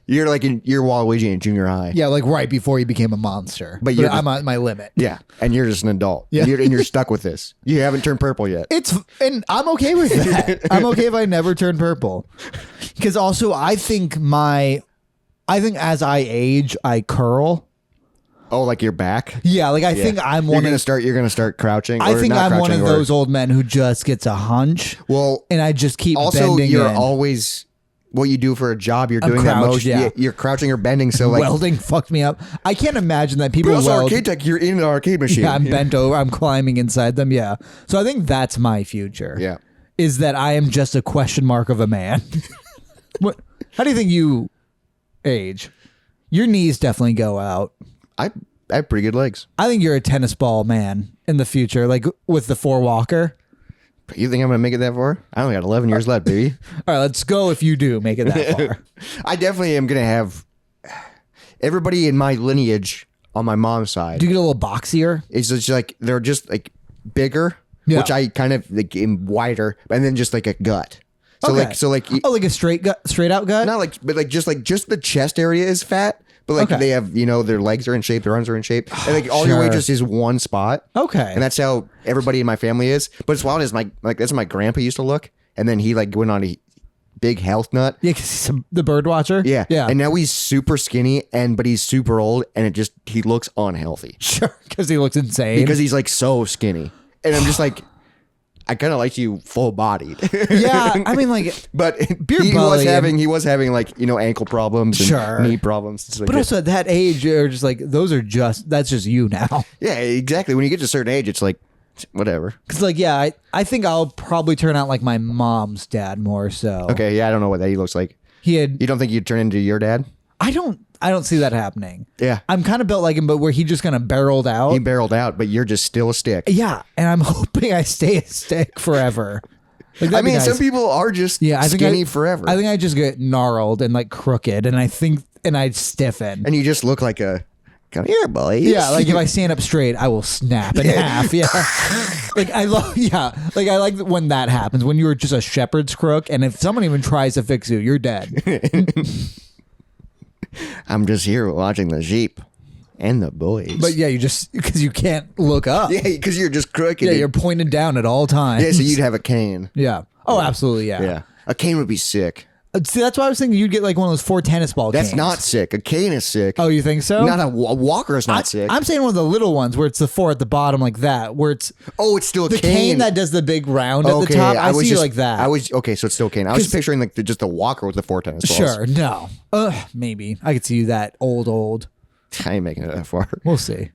Speaker 2: you're like you're Waluigi in junior high.
Speaker 1: Yeah, like right before you became a monster. But I'm at my limit.
Speaker 2: Yeah, and you're just an adult.
Speaker 1: Yeah.
Speaker 2: And you're stuck with this. You haven't turned purple yet.
Speaker 1: And I'm okay with that. I'm okay if I never turn purple. Because also I think as I age, I curl.
Speaker 2: Oh, like your back?
Speaker 1: Yeah, like I think I'm one
Speaker 2: You're gonna start crouching.
Speaker 1: I think I'm one of those old men who just gets a hunch.
Speaker 2: Well,
Speaker 1: and I just keep
Speaker 2: also
Speaker 1: bending
Speaker 2: you're
Speaker 1: in.
Speaker 2: always what you do for a job. You're doing that motion.
Speaker 1: Yeah.
Speaker 2: You're crouching or bending. So like
Speaker 1: welding fucked me up. I can't imagine that people
Speaker 2: but also
Speaker 1: weld.
Speaker 2: arcade tech. You're in an arcade machine.
Speaker 1: Yeah, I'm bent over. I'm climbing inside them. Yeah. So I think that's my future.
Speaker 2: Yeah.
Speaker 1: Is that I am just a question mark of a man. What? How do you think you age? Your knees definitely go out.
Speaker 2: I have pretty good legs.
Speaker 1: I think you're a tennis ball man in the future, like with the 4-walker.
Speaker 2: You think I'm gonna make it that far? I only got 11 years left, baby.
Speaker 1: All right, let's go. If you do make it that far,
Speaker 2: I definitely am gonna have everybody in my lineage on my mom's side.
Speaker 1: Do you get a little boxier?
Speaker 2: It's just like they're just like bigger, which I kind of like am wider, and then just like a gut. So
Speaker 1: okay.
Speaker 2: like
Speaker 1: like a straight out gut.
Speaker 2: Not like, but like just the chest area is fat. But like they have, their legs are in shape, their arms are in shape, and like all your weight just is one spot.
Speaker 1: Okay,
Speaker 2: and that's how everybody in my family is. But it's wild is that's how my grandpa used to look, and then he like went on a big health nut.
Speaker 1: Yeah, 'cause he's the bird watcher.
Speaker 2: Yeah,
Speaker 1: yeah.
Speaker 2: And now he's super skinny, but he's super old, and he looks unhealthy.
Speaker 1: Sure, because he looks insane.
Speaker 2: Because he's like so skinny, and I'm just like. I kind of like you full bodied.
Speaker 1: Yeah, I mean, like,
Speaker 2: but
Speaker 1: he
Speaker 2: was having like ankle problems and knee problems.
Speaker 1: But also at that age, you're just like that's just you now.
Speaker 2: Yeah, exactly. When you get to a certain age, it's like whatever.
Speaker 1: Because like, yeah, I think I'll probably turn out like my mom's dad more so.
Speaker 2: Okay, yeah, I don't know what he looks like. You don't think you'd turn into your dad?
Speaker 1: I don't see that happening.
Speaker 2: Yeah.
Speaker 1: I'm kind of built like him, but where he just kind of barreled out.
Speaker 2: He barreled out, but you're just still a stick.
Speaker 1: Yeah. And I'm hoping I stay a stick forever. Like,
Speaker 2: I mean, some people are just skinny forever.
Speaker 1: I think I just get gnarled and like crooked and I'd stiffen.
Speaker 2: And you just look like a, come here, boys.
Speaker 1: Yeah. Like if I stand up straight, I will snap in half. Yeah. Like I like when that happens, when you're just a shepherd's crook. And if someone even tries to fix you, you're dead.
Speaker 2: I'm just here watching the sheep and the boys.
Speaker 1: But yeah, because you can't look up.
Speaker 2: Yeah, because you're just crooked.
Speaker 1: Yeah, you're pointed down at all times.
Speaker 2: Yeah, so you'd have a cane.
Speaker 1: Yeah. Oh, absolutely. Yeah.
Speaker 2: Yeah. A cane would be sick.
Speaker 1: See, that's why I was thinking you'd get like one of those 4 tennis ball canes.
Speaker 2: That's not sick. A cane is sick.
Speaker 1: Oh, you think so?
Speaker 2: Not a walker is not sick.
Speaker 1: I'm saying one of the little ones where it's the 4 at the bottom like that, where it's
Speaker 2: it's still a
Speaker 1: the cane that does the big round at the top. I see like that.
Speaker 2: So it's still a cane. I was picturing like just the walker with the 4 tennis balls.
Speaker 1: Sure, no. Maybe I could see you that old.
Speaker 2: I ain't making it that far.
Speaker 1: We'll see.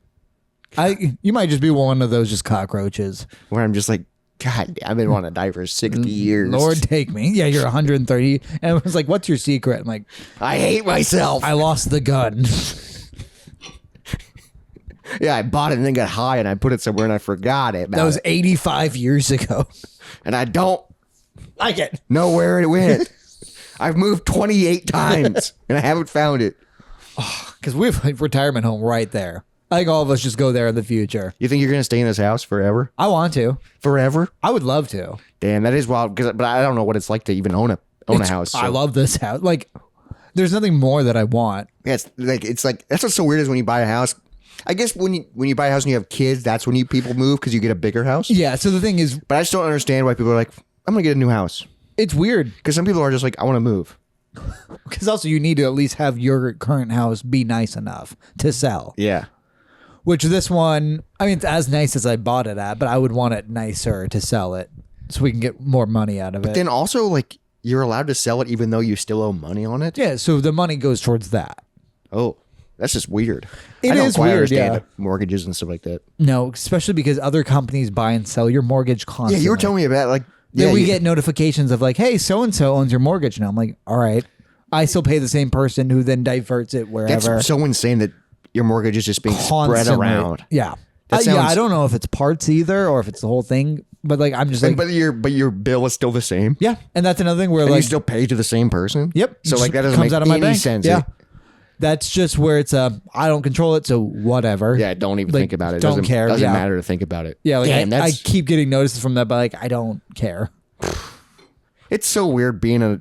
Speaker 1: You might just be one of those just cockroaches
Speaker 2: where I'm just like, God, I've been wanting to die for 60 years.
Speaker 1: Lord, take me. Yeah, you're 130. And it was like, what's your secret? I'm like,
Speaker 2: I hate myself.
Speaker 1: I lost the gun.
Speaker 2: Yeah, I bought it and then got high and I put it somewhere and I forgot it.
Speaker 1: That was 85 years ago.
Speaker 2: And I don't
Speaker 1: like it.
Speaker 2: Know where it went. I've moved 28 times and I haven't found it.
Speaker 1: Because we have a retirement home right there. I think all of us just go there in the future.
Speaker 2: You think you're going to stay in this house forever?
Speaker 1: I want to.
Speaker 2: Forever?
Speaker 1: I would love to.
Speaker 2: Damn, that is wild. But I don't know what it's like to even own a house. So.
Speaker 1: I love this house. Like, There's nothing more that I want.
Speaker 2: Yeah, it's like that's what's so weird is when you buy a house. I guess when you buy a house and you have kids, that's when people move because you get a bigger house.
Speaker 1: Yeah. So the thing is,
Speaker 2: but I just don't understand why people are like, I'm gonna get a new house.
Speaker 1: It's weird
Speaker 2: because some people are just like, I want to move.
Speaker 1: Because also you need to at least have your current house be nice enough to sell.
Speaker 2: Yeah.
Speaker 1: Which this one, I mean, it's as nice as I bought it at, but I would want it nicer to sell it so we can get more money out of it.
Speaker 2: But then also, like, you're allowed to sell it even though you still owe money on it?
Speaker 1: Yeah, so the money goes towards that.
Speaker 2: Oh, that's just weird.
Speaker 1: It
Speaker 2: I don't
Speaker 1: is
Speaker 2: quite
Speaker 1: weird,
Speaker 2: understand
Speaker 1: yeah.
Speaker 2: mortgages and stuff like that.
Speaker 1: No, especially because other companies buy and sell your mortgage constantly.
Speaker 2: Yeah, you were telling me about, like...
Speaker 1: Yeah, we get notifications of like, hey, so-and-so owns your mortgage now. I'm like, all right. I still pay the same person who then diverts it wherever.
Speaker 2: That's so insane that your mortgage is just being spread around.
Speaker 1: Yeah.
Speaker 2: That
Speaker 1: Yeah, I don't know if it's parts either or if it's the whole thing, but like I'm just like,
Speaker 2: but your bill is still the same.
Speaker 1: yeah, and that's another thing where
Speaker 2: And
Speaker 1: like
Speaker 2: you still pay to the same person.
Speaker 1: Yep.
Speaker 2: So like that doesn't
Speaker 1: comes
Speaker 2: make
Speaker 1: out of my
Speaker 2: any
Speaker 1: bank.
Speaker 2: sense.
Speaker 1: Yeah. That's just where it's I don't control it, so whatever.
Speaker 2: Yeah, don't even
Speaker 1: Like,
Speaker 2: think about it.
Speaker 1: don't care.
Speaker 2: Doesn't
Speaker 1: Yeah.
Speaker 2: matter to think about it.
Speaker 1: Yeah, like
Speaker 2: Damn,
Speaker 1: I keep getting notices from that, but like I don't care.
Speaker 2: It's so weird being an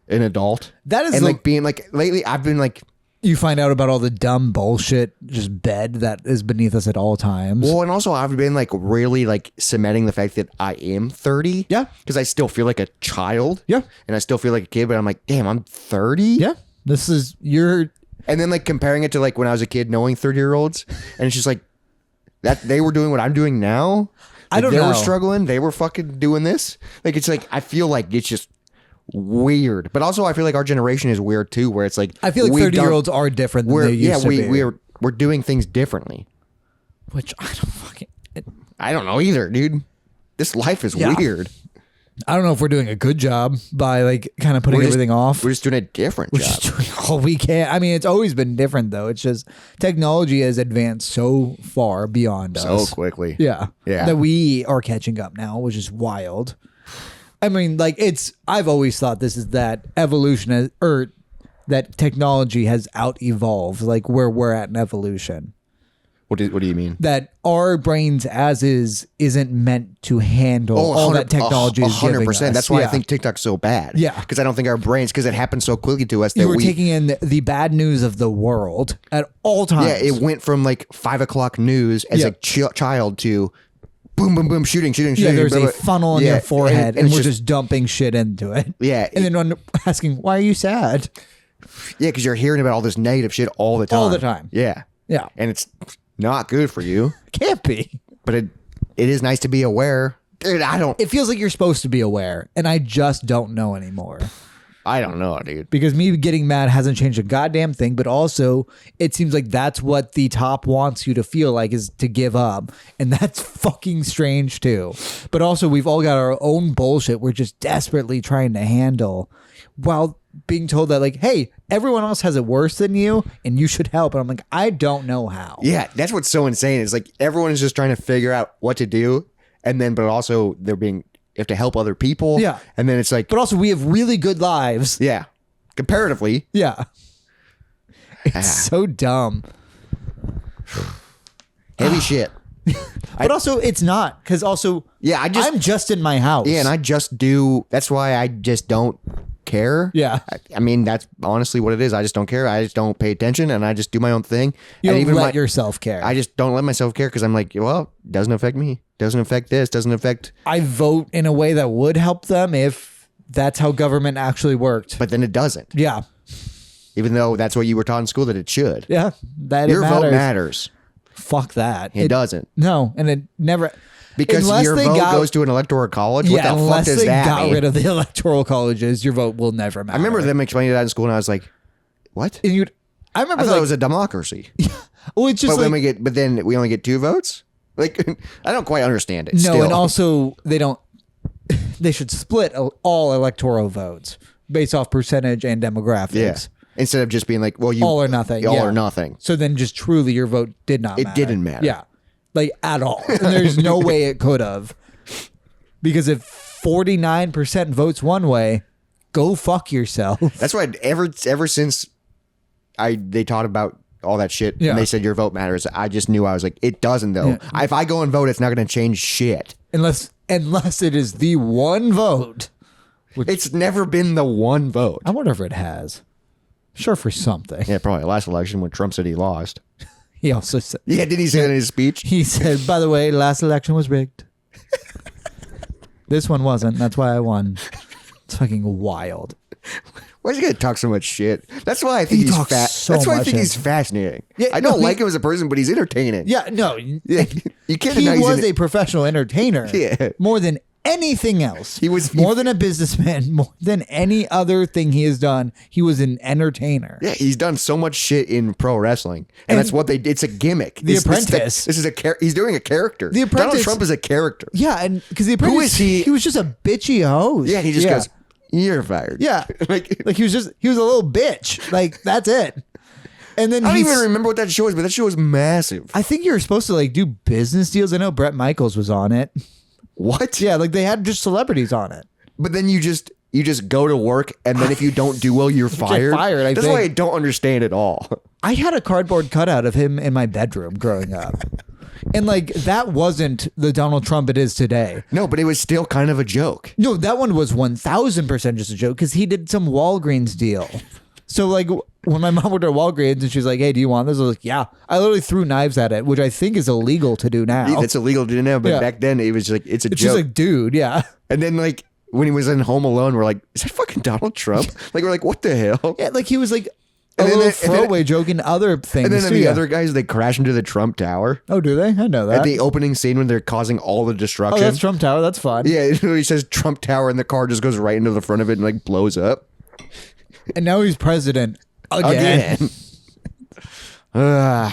Speaker 2: adult.
Speaker 1: That is
Speaker 2: and like being like lately I've been like
Speaker 1: you find out about all the dumb bullshit just bed that is beneath us at all times.
Speaker 2: well, and also I've been like really like cementing the fact that I am 30.
Speaker 1: Yeah.
Speaker 2: Because I still feel like a child.
Speaker 1: Yeah.
Speaker 2: And I still feel like a kid, but I'm like, damn, I'm 30.
Speaker 1: Yeah. This is your
Speaker 2: And then like comparing it to like when I was a kid knowing 30-year-olds, and it's just like that they were doing what I'm doing now.
Speaker 1: I don't
Speaker 2: they
Speaker 1: know.
Speaker 2: They were struggling. They were fucking doing this. Like it's like I feel like it's just weird. But also I feel like our generation is weird too, where it's like
Speaker 1: I feel like 30-year-olds are different than they used to be.
Speaker 2: We're doing things differently.
Speaker 1: Which I don't fucking
Speaker 2: I don't know either, dude. This life is weird.
Speaker 1: I don't know if we're doing a good job by like kind of putting everything off.
Speaker 2: We're just doing a different
Speaker 1: We're
Speaker 2: job.
Speaker 1: just doing all we can. I mean, it's always been different though. It's just technology has advanced so far beyond us.
Speaker 2: So quickly.
Speaker 1: Yeah.
Speaker 2: Yeah.
Speaker 1: That we are catching up now, which is wild. I mean, like I've always thought this is that evolution or that technology has out evolved, like where we're at in evolution.
Speaker 2: What do you mean?
Speaker 1: That our brains as isn't meant to handle all that technology is giving us.
Speaker 2: That's why I think TikTok's so bad.
Speaker 1: Yeah.
Speaker 2: Because I don't think our brains, because it happens so quickly to us that
Speaker 1: you were taking in the bad news of the world at all times.
Speaker 2: Yeah, it went from like 5 o'clock news as a child to boom, boom, boom, shooting.
Speaker 1: Yeah, there's a funnel in your forehead, and we're just dumping shit into it.
Speaker 2: Yeah.
Speaker 1: And then asking, why are you sad?
Speaker 2: Yeah, because you're hearing about all this negative shit all the time.
Speaker 1: All the time.
Speaker 2: Yeah.
Speaker 1: Yeah.
Speaker 2: And it's not good for you.
Speaker 1: Can't be.
Speaker 2: But it is nice to be aware. Dude,
Speaker 1: It feels like you're supposed to be aware, and I just don't know anymore.
Speaker 2: I don't know, dude.
Speaker 1: Because me getting mad hasn't changed a goddamn thing, but also it seems like that's what the top wants you to feel like is to give up. And that's fucking strange too. But also we've all got our own bullshit we're just desperately trying to handle while being told that like, hey, everyone else has it worse than you and you should help. And I'm like, I don't know how.
Speaker 2: Yeah, that's what's so insane. It's like everyone is just trying to figure out what to do. And then, but also you have to help other people.
Speaker 1: Yeah.
Speaker 2: And then it's like,
Speaker 1: But also we have really good lives.
Speaker 2: yeah, comparatively.
Speaker 1: Yeah. It's so dumb.
Speaker 2: Heavy shit.
Speaker 1: But also it's not, because also
Speaker 2: Yeah,
Speaker 1: I'm just in my house.
Speaker 2: Yeah, and I just do. That's why I just don't care.
Speaker 1: Yeah.
Speaker 2: I mean, that's honestly what it is. I just don't care. I just don't pay attention, and I just do my own thing.
Speaker 1: You
Speaker 2: and
Speaker 1: don't
Speaker 2: even
Speaker 1: let yourself care.
Speaker 2: I just don't let myself care because I'm like, well, doesn't affect me. Doesn't affect this. Doesn't affect.
Speaker 1: I vote in a way that would help them if that's how government actually worked.
Speaker 2: But then it doesn't.
Speaker 1: Yeah.
Speaker 2: Even though that's what you were taught in school that it should.
Speaker 1: Yeah. That
Speaker 2: Your
Speaker 1: it matters.
Speaker 2: vote matters.
Speaker 1: Fuck that.
Speaker 2: It doesn't.
Speaker 1: No, and it never.
Speaker 2: Because
Speaker 1: unless
Speaker 2: your
Speaker 1: they
Speaker 2: vote
Speaker 1: got-
Speaker 2: goes to an electoral college. What
Speaker 1: Yeah,
Speaker 2: the fuck
Speaker 1: unless
Speaker 2: does
Speaker 1: they
Speaker 2: that
Speaker 1: got
Speaker 2: mean?
Speaker 1: rid of the electoral colleges, your vote will never matter.
Speaker 2: I remember them explaining that in school, and I was like, what?
Speaker 1: And I remember
Speaker 2: I thought
Speaker 1: like,
Speaker 2: it was a democracy.
Speaker 1: well, it's just
Speaker 2: But
Speaker 1: like,
Speaker 2: then we only get 2 votes. Like, I don't quite understand it.
Speaker 1: no,
Speaker 2: still.
Speaker 1: and also they don't. They should split all electoral votes based off percentage and demographics.
Speaker 2: Yeah. Instead of just being like, well, you
Speaker 1: All or nothing.
Speaker 2: all
Speaker 1: yeah.
Speaker 2: or nothing.
Speaker 1: So then just truly your vote did not matter.
Speaker 2: It didn't matter.
Speaker 1: Yeah. Like at all. And there's no way it could have. Because if 49% votes one way, go fuck yourself.
Speaker 2: That's why ever since they taught about all that shit
Speaker 1: Yeah.
Speaker 2: and they said your vote matters, I just knew I was like, it doesn't though.
Speaker 1: Yeah.
Speaker 2: If I go and vote, it's not going to change shit.
Speaker 1: Unless it is the one vote.
Speaker 2: It's never been the one vote.
Speaker 1: I wonder if it has. Sure, for something.
Speaker 2: Yeah, probably last election when Trump said he lost.
Speaker 1: He also said...
Speaker 2: Yeah, did he say that in his speech?
Speaker 1: He said, by the way, last election was rigged. This one wasn't. That's why I won. It's fucking wild.
Speaker 2: Why is he gonna talk so much shit? That's why I think he's that's why I think he's fascinating. Yeah, I don't like him as a person, but he's entertaining.
Speaker 1: Yeah, no.
Speaker 2: Yeah, you can't.
Speaker 1: He was a professional entertainer.
Speaker 2: Yeah.
Speaker 1: More than anything else.
Speaker 2: He was
Speaker 1: more than a businessman, more than any other thing he has done. He was an entertainer.
Speaker 2: Yeah, he's done so much shit in pro wrestling, and that's what they. It's a gimmick.
Speaker 1: The Apprentice.
Speaker 2: This is a he's doing a character.
Speaker 1: The Apprentice.
Speaker 2: Donald Trump is a character.
Speaker 1: Yeah, and because the Apprentice,
Speaker 2: who is he?
Speaker 1: He was just a bitchy host.
Speaker 2: Yeah, he just goes, "You're fired."
Speaker 1: Yeah, like he was a little bitch. Like that's it. And then
Speaker 2: I don't even remember what that show was, but that show was massive.
Speaker 1: I think you were supposed to like do business deals. I know Bret Michaels was on it.
Speaker 2: What?
Speaker 1: Yeah, like they had just celebrities on it.
Speaker 2: But then you just go to work, and then if you don't do well, you're fired. That's why I don't understand it all.
Speaker 1: I had a cardboard cutout of him in my bedroom growing up. And like that wasn't the Donald Trump it is today.
Speaker 2: No, but it was still kind of a joke.
Speaker 1: No, that one was 1000% just a joke because he did some Walgreens deal. So like when my mom went to Walgreens and she's like, "Hey, do you want this?" I was like, "Yeah." I literally threw knives at it, which I think is illegal to do now.
Speaker 2: It's illegal to do now, but back then it was like it's joke.
Speaker 1: Just like, dude, yeah.
Speaker 2: And then like when he was in Home Alone, we're like, "Is that fucking Donald Trump?" Like we're like, "What the hell?"
Speaker 1: Yeah, like he was like a little throwaway joke in other things.
Speaker 2: And then the other guys, they crash into the Trump Tower.
Speaker 1: Oh, do they? I know that.
Speaker 2: At the opening scene when they're causing all the destruction.
Speaker 1: Oh, that's Trump Tower. That's fun.
Speaker 2: Yeah, he says Trump Tower, and the car just goes right into the front of it and like blows up.
Speaker 1: And now he's president. Again. I'm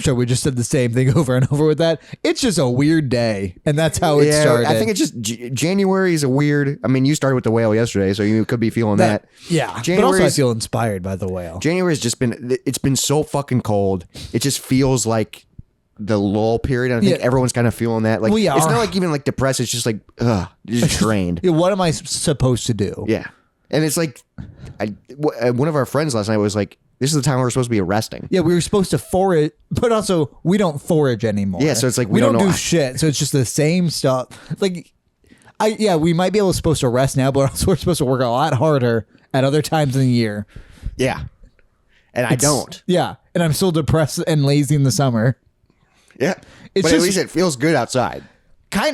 Speaker 1: sure we just said the same thing over and over with that. It's just a weird day, and that's how it started.
Speaker 2: I think it's just January is a weird. I mean, you started with the whale yesterday, so you could be feeling that.
Speaker 1: Yeah, but also I feel inspired by the whale.
Speaker 2: January has just been. It's been so fucking cold. It just feels like the lull period. And I think everyone's kind of feeling that. Like it's not like even like depressed. It's just like just drained.
Speaker 1: Yeah, what am I supposed to do?
Speaker 2: Yeah. And it's like, one of our friends last night was like, this is the time we're supposed to be resting.
Speaker 1: Yeah, we were supposed to forage, but also we don't forage anymore.
Speaker 2: Yeah, so it's like
Speaker 1: we don't do shit. So it's just the same stuff. Like, we might be supposed to rest now, but also we're supposed to work a lot harder at other times in the year.
Speaker 2: Yeah, and I don't.
Speaker 1: Yeah, and I'm still depressed and lazy in the summer.
Speaker 2: Yeah, but at least it feels good outside.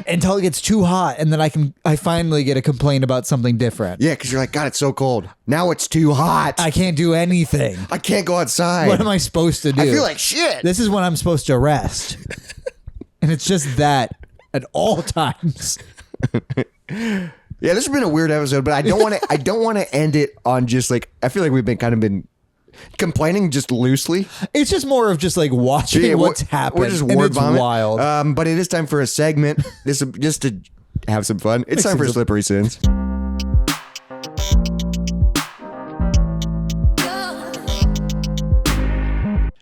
Speaker 1: Until it gets too hot, and then I finally get a complaint about something different.
Speaker 2: Yeah, because you're like, God, it's so cold. Now it's too hot.
Speaker 1: I can't do anything.
Speaker 2: I can't go outside.
Speaker 1: What am I supposed to do?
Speaker 2: I feel like shit.
Speaker 1: This is when I'm supposed to rest. And it's just that at all times.
Speaker 2: Yeah, this has been a weird episode, but I don't want to. I don't want to end it on just like. I feel like we've been complaining just loosely.
Speaker 1: It's just more of just like watching what's happened.
Speaker 2: We're just word vomit.
Speaker 1: Wild.
Speaker 2: But it is time for a segment. This is just to have some fun. It's time for Slippery Sins.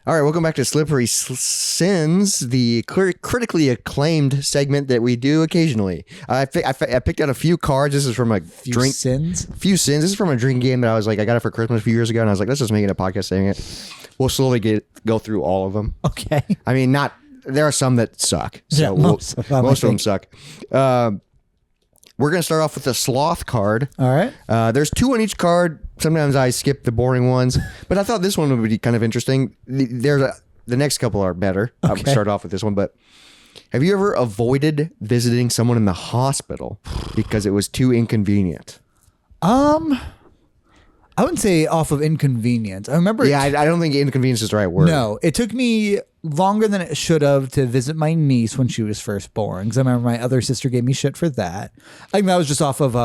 Speaker 2: All right, welcome back to Slippery Sins, the critically acclaimed segment that we do occasionally. I picked out a few cards. This is from a drink
Speaker 1: sins.
Speaker 2: Few sins. This is from a drinking game that I was like, I got it for Christmas a few years ago, and I was like, let's just make it a podcast saying it. We'll slowly go through all of them.
Speaker 1: Okay.
Speaker 2: I mean, there are some that suck. So
Speaker 1: yeah, most of
Speaker 2: them suck. We're going to start off with the sloth card.
Speaker 1: All right.
Speaker 2: There's 2 on each card. Sometimes I skip the boring ones, but I thought this one would be kind of interesting. The next couple are better. Okay. I'll start off with this one, but have you ever avoided visiting someone in the hospital because it was too inconvenient?
Speaker 1: I wouldn't say off of inconvenience. I remember.
Speaker 2: Yeah, I don't think inconvenience is the right word.
Speaker 1: No, it took me longer than it should have to visit my niece when she was first born. Because I remember my other sister gave me shit for that. I think that was just off of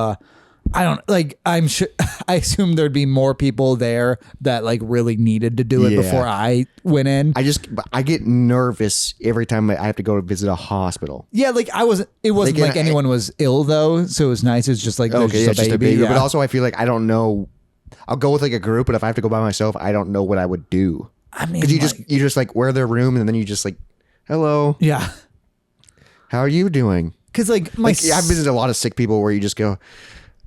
Speaker 1: I'm sure. I assume there'd be more people there that like really needed to do it before I went in.
Speaker 2: I get nervous every time I have to go to visit a hospital.
Speaker 1: Yeah, like it wasn't like anyone was ill though, so it was nice. It was just like
Speaker 2: just a baby. Yeah. But also I feel like I don't know. I'll go with like a group, but if I have to go by myself, I don't know what I would do.
Speaker 1: I mean,
Speaker 2: because you just like wear their room and then you just like, hello,
Speaker 1: yeah,
Speaker 2: how are you doing?
Speaker 1: Because like
Speaker 2: I've visited a lot of sick people where you just go,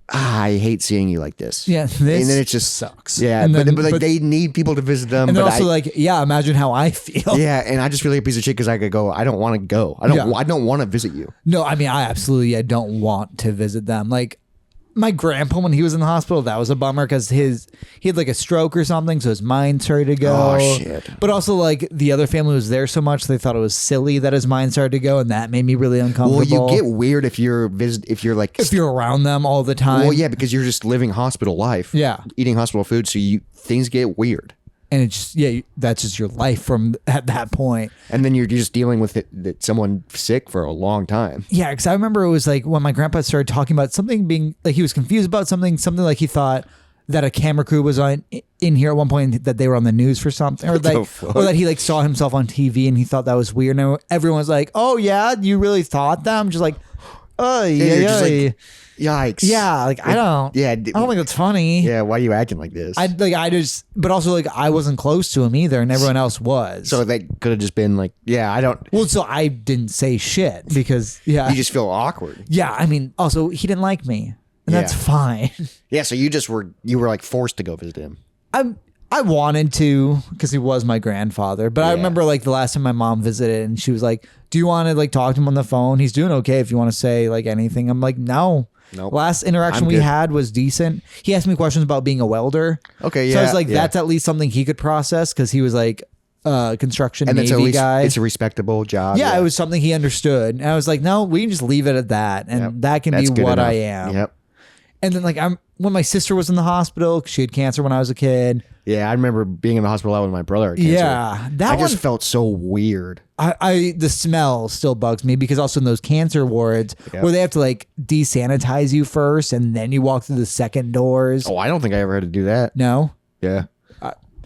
Speaker 2: I hate seeing you like this.
Speaker 1: Yeah,
Speaker 2: and then it just
Speaker 1: sucks.
Speaker 2: Yeah, but they need people to visit them.
Speaker 1: And they're also imagine how I feel.
Speaker 2: Yeah, and I just feel like a piece of shit because I could go. I don't want to go. I don't want to visit you.
Speaker 1: No, I mean I absolutely don't want to visit them. Like My grandpa, when he was in the hospital, that was a bummer because he had like a stroke or something, so his mind started to go.
Speaker 2: Oh shit!
Speaker 1: But also, like the other family was there so much, they thought it was silly that his mind started to go, and that made me really uncomfortable.
Speaker 2: Well, you get weird if you're
Speaker 1: around them all the time.
Speaker 2: Well, yeah, because you're just living hospital life.
Speaker 1: Yeah,
Speaker 2: eating hospital food, so things get weird.
Speaker 1: And it's just, that's just your life from at that point.
Speaker 2: And then you're just dealing with that someone sick for a long time.
Speaker 1: Yeah, because I remember it was like when my grandpa started talking about something being like he was confused about something like he thought that a camera crew was in here at one point, that they were on the news for something, or that he like saw himself on TV and he thought that was weird. And everyone was like, "Oh yeah, you really thought that?" I'm just like, "Oh yeah."
Speaker 2: Yikes.
Speaker 1: Yeah, like I don't think it's funny.
Speaker 2: Yeah, why are you acting like this?
Speaker 1: But also like I wasn't close to him either, and everyone else was.
Speaker 2: So that could have just been like, yeah, I don't.
Speaker 1: Well, so I didn't say shit because you
Speaker 2: just feel awkward.
Speaker 1: Yeah, I mean, also he didn't like me, and that's fine.
Speaker 2: Yeah, so you were like forced to go visit him.
Speaker 1: I wanted to because he was my grandfather, but I remember like the last time my mom visited, and she was like, "Do you want to like talk to him on the phone? He's doing okay if you want to say like anything." I'm like, "No."
Speaker 2: Nope.
Speaker 1: Last interaction we had was decent. He asked me questions about being a welder.
Speaker 2: Okay, yeah.
Speaker 1: So I was like, that's at least something he could process because he was like construction Navy guy.
Speaker 2: It's a respectable job.
Speaker 1: Yeah, it was something he understood. And I was like, no, we can just leave it at that. And that can be what I am.
Speaker 2: Yep.
Speaker 1: And then like when my sister was in the hospital, she had cancer when I was a kid.
Speaker 2: Yeah, I remember being in the hospital out with my brother.
Speaker 1: Yeah,
Speaker 2: I just felt so weird.
Speaker 1: The smell still bugs me because also in those cancer wards where they have to like desanitize you first and then you walk through the second doors.
Speaker 2: Oh, I don't think I ever had to do that.
Speaker 1: No.
Speaker 2: Yeah.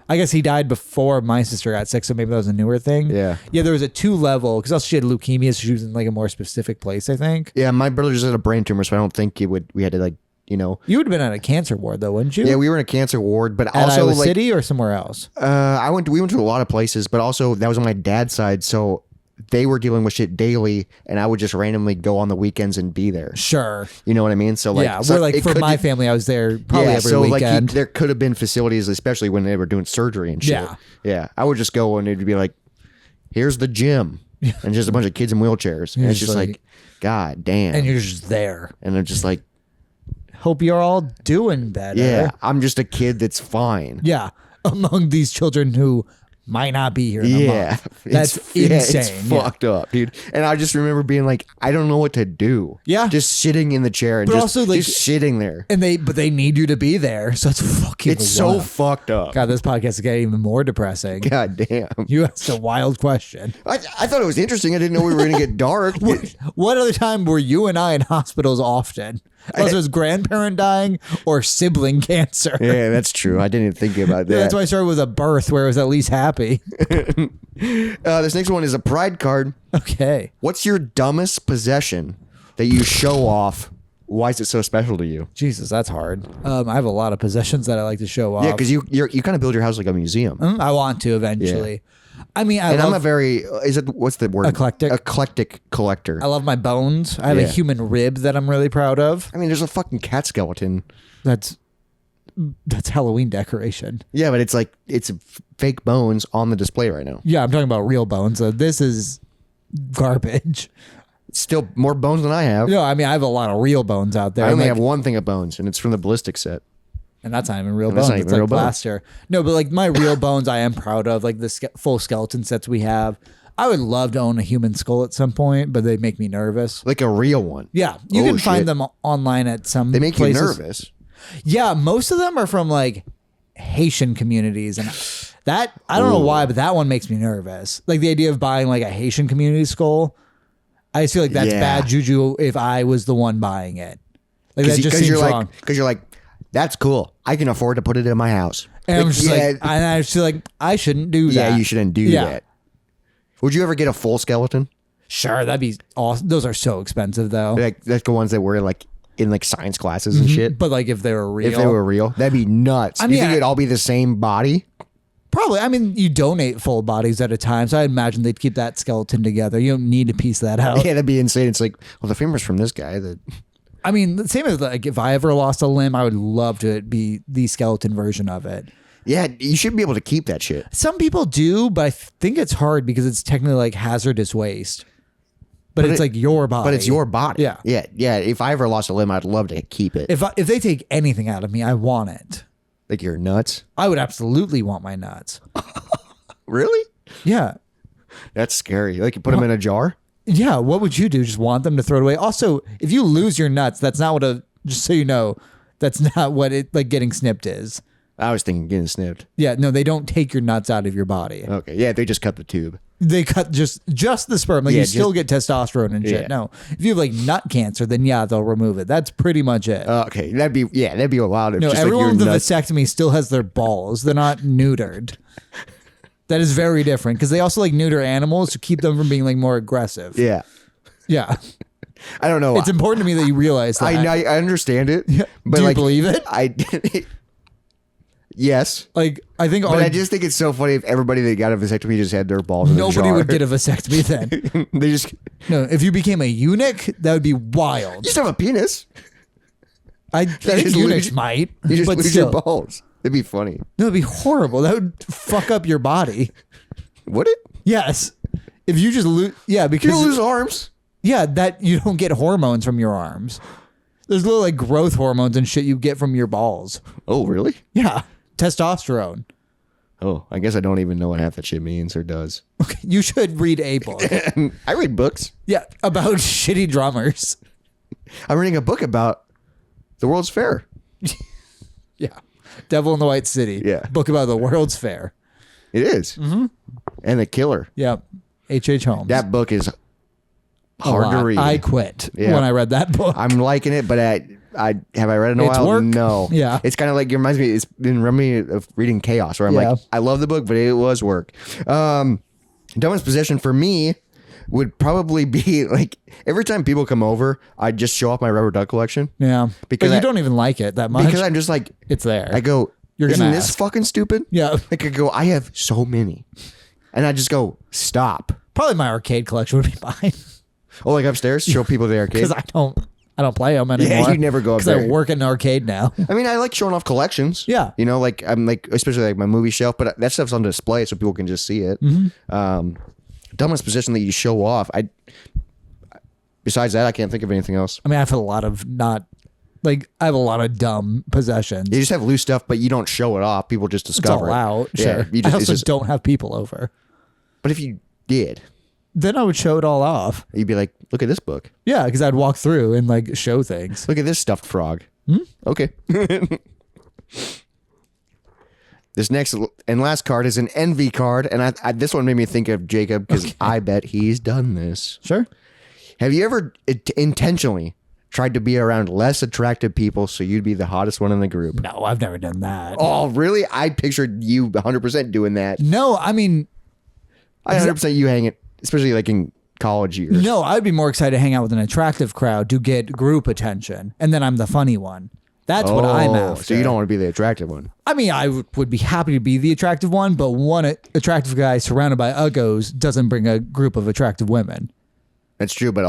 Speaker 1: I guess he died before my sister got sick, so maybe that was a newer thing.
Speaker 2: Yeah.
Speaker 1: Yeah, there was a 2-level because also she had leukemia, so she was in like a more specific place, I think.
Speaker 2: Yeah, my brother just had a brain tumor, so I don't think we had to like.
Speaker 1: You would have been at a cancer ward though, wouldn't you?
Speaker 2: Yeah, we were in a cancer ward, but
Speaker 1: at
Speaker 2: also
Speaker 1: Iowa City or somewhere else.
Speaker 2: We went to a lot of places, but also that was on my dad's side, so they were dealing with shit daily, and I would just randomly go on the weekends and be there.
Speaker 1: Sure,
Speaker 2: you know what I mean. So like,
Speaker 1: we're like for my family, I was there probably every weekend.
Speaker 2: Like there could have been facilities, especially when they were doing surgery and shit. Yeah. I would just go and it'd be like, here's the gym, and just a bunch of kids in wheelchairs, and it's just like, God damn,
Speaker 1: and you're just there,
Speaker 2: and they're just like.
Speaker 1: Hope you're all doing better.
Speaker 2: Yeah, I'm just a kid that's fine.
Speaker 1: Yeah, among these children who might not be here in a month. That's insane.
Speaker 2: It's fucked up, dude. And I just remember being like, I don't know what to do.
Speaker 1: Yeah.
Speaker 2: Just sitting in the chair and just sitting there.
Speaker 1: And they need you to be there. So it's fucking wild.
Speaker 2: So fucked up.
Speaker 1: God, this podcast is getting even more depressing.
Speaker 2: God damn.
Speaker 1: You asked a wild question.
Speaker 2: I thought it was interesting. I didn't know we were going to get dark.
Speaker 1: What other time were you and I in hospitals often? Unless it was grandparent dying or sibling cancer.
Speaker 2: Yeah, that's true. I didn't even think about that.
Speaker 1: That's why I started with a birth where I was at least happy.
Speaker 2: This next one is a pride card.
Speaker 1: Okay.
Speaker 2: What's your dumbest possession that you show off? Why is it so special to you?
Speaker 1: Jesus, that's hard. I have a lot of possessions that I like to show off.
Speaker 2: Yeah, because you kind of build your house like a museum.
Speaker 1: I want to eventually. Yeah. I mean,
Speaker 2: I'm a very what's the word? Eclectic collector.
Speaker 1: I love my bones. I have a human rib that I'm really proud of.
Speaker 2: I mean, there's a fucking cat skeleton.
Speaker 1: That's Halloween decoration.
Speaker 2: Yeah, but it's fake bones on the display right now.
Speaker 1: Yeah, I'm talking about real bones. So this is garbage.
Speaker 2: Still more bones than I have.
Speaker 1: No, I mean, I have a lot of real bones out there.
Speaker 2: I only have one thing of bones, and it's from the ballistic set.
Speaker 1: And that's not even real bones. It's like plaster. No, but like my real bones I am proud of, like the full skeleton sets we have. I would love to own a human skull at some point, but they make me nervous.
Speaker 2: Like a real one?
Speaker 1: Yeah. You can find them online at some
Speaker 2: They make
Speaker 1: places.
Speaker 2: you nervous?
Speaker 1: Yeah, most of them are from like Haitian communities. And that, I don't know why, but that one makes me nervous. Like the idea of buying like a Haitian community skull, I just feel like that's bad juju if I was the one buying it. Like that just seems wrong.
Speaker 2: Because you're like, that's cool. I can afford to put it in my house.
Speaker 1: And I'm just I just feel like I shouldn't do that.
Speaker 2: Yeah, you shouldn't do that. Would you ever get a full skeleton?
Speaker 1: Sure, that'd be awesome. Those are so expensive though.
Speaker 2: Like the ones that were like in like science classes and shit.
Speaker 1: But like if they were real.
Speaker 2: If they were real, that'd be nuts. I mean, you think it'd all be the same body?
Speaker 1: Probably. I mean, you donate full bodies at a time, so I imagine they'd keep that skeleton together. You don't need to piece that out.
Speaker 2: Yeah, that'd be insane. It's like, well, the femur's from this guy that...
Speaker 1: I mean, the same as like if I ever lost a limb, I would love to be the skeleton version of it.
Speaker 2: Yeah, you should be able to keep that shit.
Speaker 1: Some people do, but I think it's hard because it's technically like hazardous waste. but it's like your body.
Speaker 2: But it's your body.
Speaker 1: Yeah.
Speaker 2: Yeah. If I ever lost a limb, I'd love to keep it.
Speaker 1: If they take anything out of me, I want it.
Speaker 2: Like your nuts?
Speaker 1: I would absolutely want my nuts.
Speaker 2: Really?
Speaker 1: Yeah.
Speaker 2: That's scary. Like you put them in a jar?
Speaker 1: Yeah. What would you do? Just want them to throw it away? Also, if you lose your nuts, that's not what just so you know, that's not what it like getting snipped is.
Speaker 2: I was thinking getting snipped.
Speaker 1: Yeah. No, they don't take your nuts out of your body.
Speaker 2: Okay. Yeah. They just cut the tube.
Speaker 1: They cut just the sperm. Like you still get testosterone and shit.
Speaker 2: Yeah.
Speaker 1: No. If you have like nut cancer, then yeah, they'll remove it. That's pretty much it.
Speaker 2: Okay. That'd be a lot.
Speaker 1: No,
Speaker 2: just
Speaker 1: everyone
Speaker 2: like
Speaker 1: with a vasectomy still has their balls. They're not neutered. That is very different because they also like neuter animals to keep them from being like more aggressive.
Speaker 2: Yeah.
Speaker 1: Yeah.
Speaker 2: I don't know.
Speaker 1: It's important to me that you realize that.
Speaker 2: I understand it.
Speaker 1: Yeah.
Speaker 2: But
Speaker 1: Do you
Speaker 2: like,
Speaker 1: believe it?
Speaker 2: Yes.
Speaker 1: Like I think
Speaker 2: But I just think it's so funny if everybody that got a vasectomy just had their balls in a jar.
Speaker 1: nobody would get a vasectomy then.
Speaker 2: They just
Speaker 1: No, if you became a eunuch, that would be wild.
Speaker 2: you just have a penis.
Speaker 1: I think
Speaker 2: just
Speaker 1: eunuchs
Speaker 2: lose-
Speaker 1: might,
Speaker 2: You just
Speaker 1: but
Speaker 2: lose
Speaker 1: still.
Speaker 2: your balls. It'd be funny.
Speaker 1: No, it'd be horrible. That would fuck up your body.
Speaker 2: Would it?
Speaker 1: Yes. If you just lose, yeah, because
Speaker 2: You lose arms.
Speaker 1: yeah, that you don't get hormones from your arms. There's little like growth hormones and shit you get from your balls.
Speaker 2: Oh, really?
Speaker 1: Yeah, testosterone.
Speaker 2: Oh, I guess I don't even know what half that shit means or does.
Speaker 1: Okay, you should read a book.
Speaker 2: I read books.
Speaker 1: Yeah, about shitty drummers.
Speaker 2: I'm reading a book about the World's Fair.
Speaker 1: Yeah, Devil in the White City.
Speaker 2: Yeah.
Speaker 1: Book about the World's Fair.
Speaker 2: It is. Mm-hmm. And the killer.
Speaker 1: Yeah, H.H. Holmes.
Speaker 2: That book is
Speaker 1: A
Speaker 2: hard to
Speaker 1: lot.
Speaker 2: read.
Speaker 1: I quit
Speaker 2: Yeah.
Speaker 1: when I read that book.
Speaker 2: I'm liking it, but I have I read it in a
Speaker 1: It's
Speaker 2: while?
Speaker 1: work.
Speaker 2: No.
Speaker 1: Yeah.
Speaker 2: It's kind of like it reminds me. It's been reminding me of reading Chaos, where I'm
Speaker 1: Yeah.
Speaker 2: like, I love the book, but it was work. Dumbest possession for me would probably be like every time people come over, I just show off my rubber duck collection.
Speaker 1: Yeah,
Speaker 2: Because
Speaker 1: but you
Speaker 2: I-
Speaker 1: don't even like it that much.
Speaker 2: Because I'm just like,
Speaker 1: It's there.
Speaker 2: I go,
Speaker 1: You're
Speaker 2: isn't
Speaker 1: gonna
Speaker 2: this
Speaker 1: ask.
Speaker 2: fucking stupid?
Speaker 1: Yeah.
Speaker 2: Like I go, I have so many, and I just go, stop.
Speaker 1: Probably my arcade collection would be fine
Speaker 2: Oh, like upstairs, show people the arcade.
Speaker 1: because I don't play them anymore.
Speaker 2: you never go up
Speaker 1: because I
Speaker 2: there.
Speaker 1: work in an arcade now.
Speaker 2: I mean, I like showing off collections.
Speaker 1: Yeah.
Speaker 2: You know, like I'm like, especially like my movie shelf, but that stuff's on display so people can just see it.
Speaker 1: Mm-hmm.
Speaker 2: Dumbest position that you show off. Besides that, I can't think of anything else.
Speaker 1: I mean, I have a lot of I have a lot of dumb possessions.
Speaker 2: You just have loose stuff, but you don't show it off. People just
Speaker 1: It's
Speaker 2: discover
Speaker 1: all
Speaker 2: it.
Speaker 1: out.
Speaker 2: Yeah,
Speaker 1: Sure.
Speaker 2: you
Speaker 1: I
Speaker 2: just,
Speaker 1: also don't have people over.
Speaker 2: but if you did,
Speaker 1: Then I would show it all off.
Speaker 2: you'd be like, look at this book.
Speaker 1: Yeah, because I'd walk through and like show things.
Speaker 2: Look at this stuffed frog. Okay. This next and last card is an envy card, and I this one made me think of Jacob because I bet he's done this.
Speaker 1: Sure.
Speaker 2: Have you ever intentionally tried to be around less attractive people so you'd be the hottest one in the group?
Speaker 1: No, I've never done that.
Speaker 2: Oh, really? I pictured you 100% doing that.
Speaker 1: No, I mean,
Speaker 2: I 100% you hang it, especially like in college years.
Speaker 1: no, I'd be more excited to hang out with an attractive crowd to get group attention, and then I'm the funny one. That's what I'm after.
Speaker 2: So you don't want to be the attractive one.
Speaker 1: I mean, I would be happy to be the attractive one, but one attractive guy surrounded by uggos doesn't bring a group of attractive women.
Speaker 2: That's true, but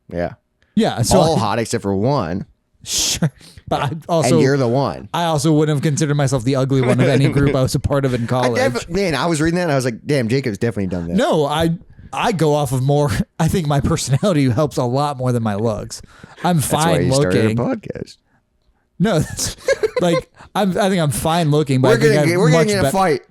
Speaker 2: yeah.
Speaker 1: Yeah, so
Speaker 2: all hot except for one,
Speaker 1: sure. But I also,
Speaker 2: and you're the one.
Speaker 1: I also wouldn't have considered myself the ugly one of any group I was a part of in college.
Speaker 2: Man, I was reading that and I was like, damn, Jacob's definitely done that.
Speaker 1: No, I go off of more. I think my personality helps a lot more than my looks. I'm
Speaker 2: That's why
Speaker 1: fine
Speaker 2: you started a
Speaker 1: looking.
Speaker 2: podcast.
Speaker 1: No, that's, like I think I'm fine looking, but
Speaker 2: We're
Speaker 1: I think
Speaker 2: gonna
Speaker 1: I'm
Speaker 2: get in a
Speaker 1: much
Speaker 2: fight.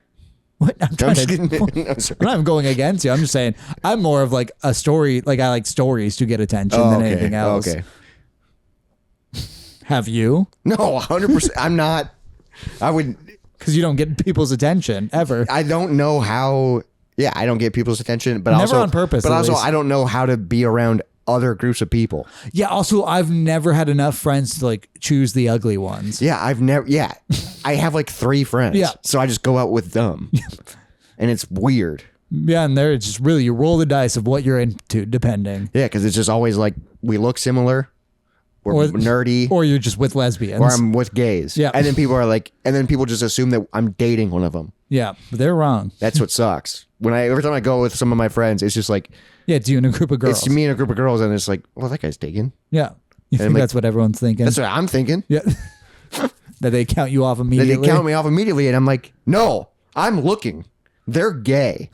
Speaker 1: What? I'm
Speaker 2: I'm
Speaker 1: trying
Speaker 2: just
Speaker 1: to.
Speaker 2: kidding. I'm sorry.
Speaker 1: I'm not going against you. I'm just saying I'm more of like a story. Like I like stories to get attention than anything else.
Speaker 2: Okay.
Speaker 1: Have you?
Speaker 2: No, 100%. I'm not. I would.
Speaker 1: Because you don't get people's attention ever.
Speaker 2: I don't know how. Yeah, I don't get people's attention, but
Speaker 1: Never
Speaker 2: also
Speaker 1: on purpose,
Speaker 2: But
Speaker 1: at
Speaker 2: also,
Speaker 1: least.
Speaker 2: I don't know how to be around other groups of people.
Speaker 1: Yeah. Also, I've never had enough friends to like choose the ugly ones.
Speaker 2: Yeah, I've never. Yeah, I have like 3 friends.
Speaker 1: Yeah.
Speaker 2: So I just go out with them, and it's weird.
Speaker 1: Yeah, and there it's just really you roll the dice of what you're into, depending.
Speaker 2: Yeah, because it's just always like we look similar. We're nerdy.
Speaker 1: Or you're just with lesbians.
Speaker 2: Or I'm with gays.
Speaker 1: Yeah.
Speaker 2: And then people are like, and then people just assume that I'm dating one of them.
Speaker 1: Yeah, but they're wrong.
Speaker 2: That's what sucks. Every time I go with some of my friends, it's just like,
Speaker 1: Yeah, it's you and a group of girls.
Speaker 2: it's me and a group of girls, and it's like, well, that guy's taken.
Speaker 1: Yeah. You think
Speaker 2: I'm like-
Speaker 1: that's what everyone's thinking?
Speaker 2: That's what I'm thinking.
Speaker 1: Yeah. That they count you off
Speaker 2: Then
Speaker 1: immediately.
Speaker 2: they count me off immediately, and I'm like, no, I'm looking. They're gay.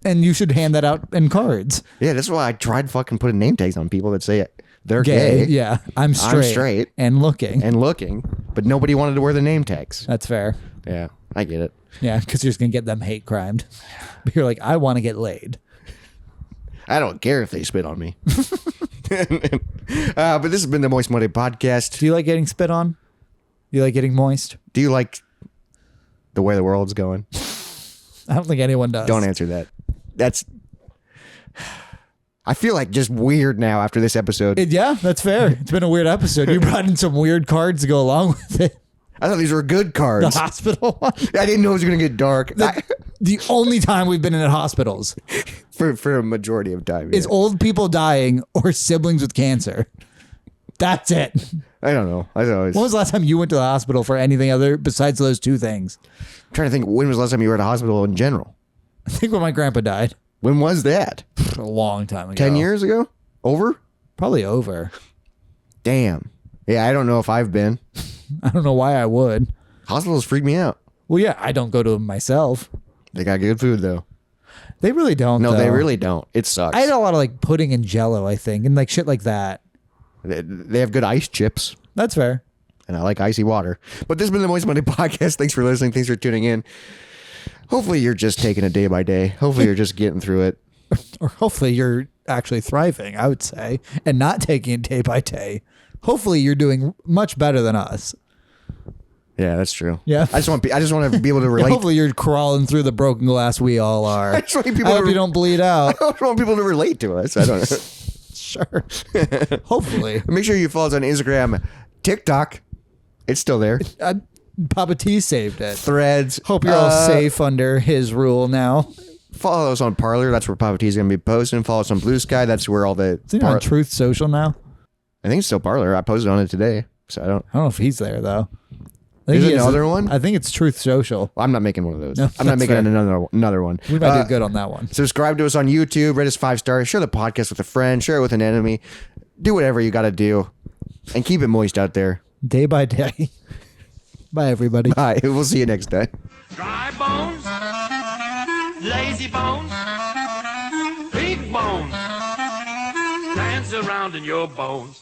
Speaker 1: And you should hand that out in cards.
Speaker 2: Yeah, that's why I tried fucking putting name tags on people that say they're
Speaker 1: Gay.
Speaker 2: gay.
Speaker 1: Yeah, I'm straight. And looking.
Speaker 2: But nobody wanted to wear the name tags.
Speaker 1: That's fair.
Speaker 2: Yeah, I get it.
Speaker 1: Yeah, because you're just going to get them hate crimed. But you're like, I want to get laid.
Speaker 2: I don't care if they spit on me. But this has been the Moist Monday podcast.
Speaker 1: Do you like getting spit on? You like getting moist?
Speaker 2: Do you like the way the world's going?
Speaker 1: I don't think anyone does.
Speaker 2: Don't answer that. I feel like just weird now after this episode.
Speaker 1: Yeah, that's fair. It's been a weird episode. You brought in some weird cards to go along with it.
Speaker 2: I thought these were good cards.
Speaker 1: The hospital one?
Speaker 2: I didn't know it was going to get dark.
Speaker 1: The only time we've been in hospitals.
Speaker 2: For a majority of time.
Speaker 1: Is old people dying or siblings with cancer. That's it.
Speaker 2: I don't know.
Speaker 1: When was the last time you went to the hospital for anything other besides those two things?
Speaker 2: I'm trying to think, when was the last time you were at a hospital in general?
Speaker 1: I think when my grandpa died.
Speaker 2: When was that?
Speaker 1: A long time ago.
Speaker 2: 10 years ago? Over?
Speaker 1: Probably over.
Speaker 2: Damn. Yeah, I don't know if I've been.
Speaker 1: I don't know why I would.
Speaker 2: Hospitals freak me out.
Speaker 1: Well, yeah, I don't go to them myself.
Speaker 2: They got good food, though.
Speaker 1: They really don't,
Speaker 2: No,
Speaker 1: though.
Speaker 2: they really don't. It sucks.
Speaker 1: I had a lot of like pudding and jello, I think, and like shit like that.
Speaker 2: They have good ice chips.
Speaker 1: That's fair.
Speaker 2: And I like icy water. But this has been the Moist Monday podcast. Thanks for listening. Thanks for tuning in. Hopefully you're just taking it day by day. Hopefully you're just getting through it.
Speaker 1: Or hopefully you're actually thriving, I would say, and not taking it day by day. Hopefully you're doing much better than us.
Speaker 2: Yeah, that's true.
Speaker 1: Yeah.
Speaker 2: I just want to be able to relate.
Speaker 1: Hopefully you're crawling through the broken glass we all are. I hope you don't bleed out.
Speaker 2: I don't want people to relate to us. I don't know.
Speaker 1: Sure. Hopefully.
Speaker 2: Make sure you follow us on Instagram, TikTok. It's still there.
Speaker 1: Papa T saved it.
Speaker 2: Threads.
Speaker 1: Hope you're all safe under his rule now.
Speaker 2: Follow us on Parler. That's where Papa T is going to be posting. Follow us on Blue Sky. That's where all the...
Speaker 1: Is he on Truth Social now?
Speaker 2: I think it's still Parler. I posted on it today. So I don't
Speaker 1: know if he's there, though.
Speaker 2: Is it another one?
Speaker 1: I think it's Truth Social.
Speaker 2: Well, I'm not making one of those.
Speaker 1: No,
Speaker 2: I'm not making another one.
Speaker 1: We might do good on that one.
Speaker 2: Subscribe to us on YouTube. Rate us 5 stars. Share the podcast with a friend. Share it with an enemy. Do whatever you got to do. And keep it moist out there.
Speaker 1: Day by day. Bye, everybody.
Speaker 2: Bye. We'll see you next time.
Speaker 3: Dry bones, lazy bones, big bones, dance around in your bones.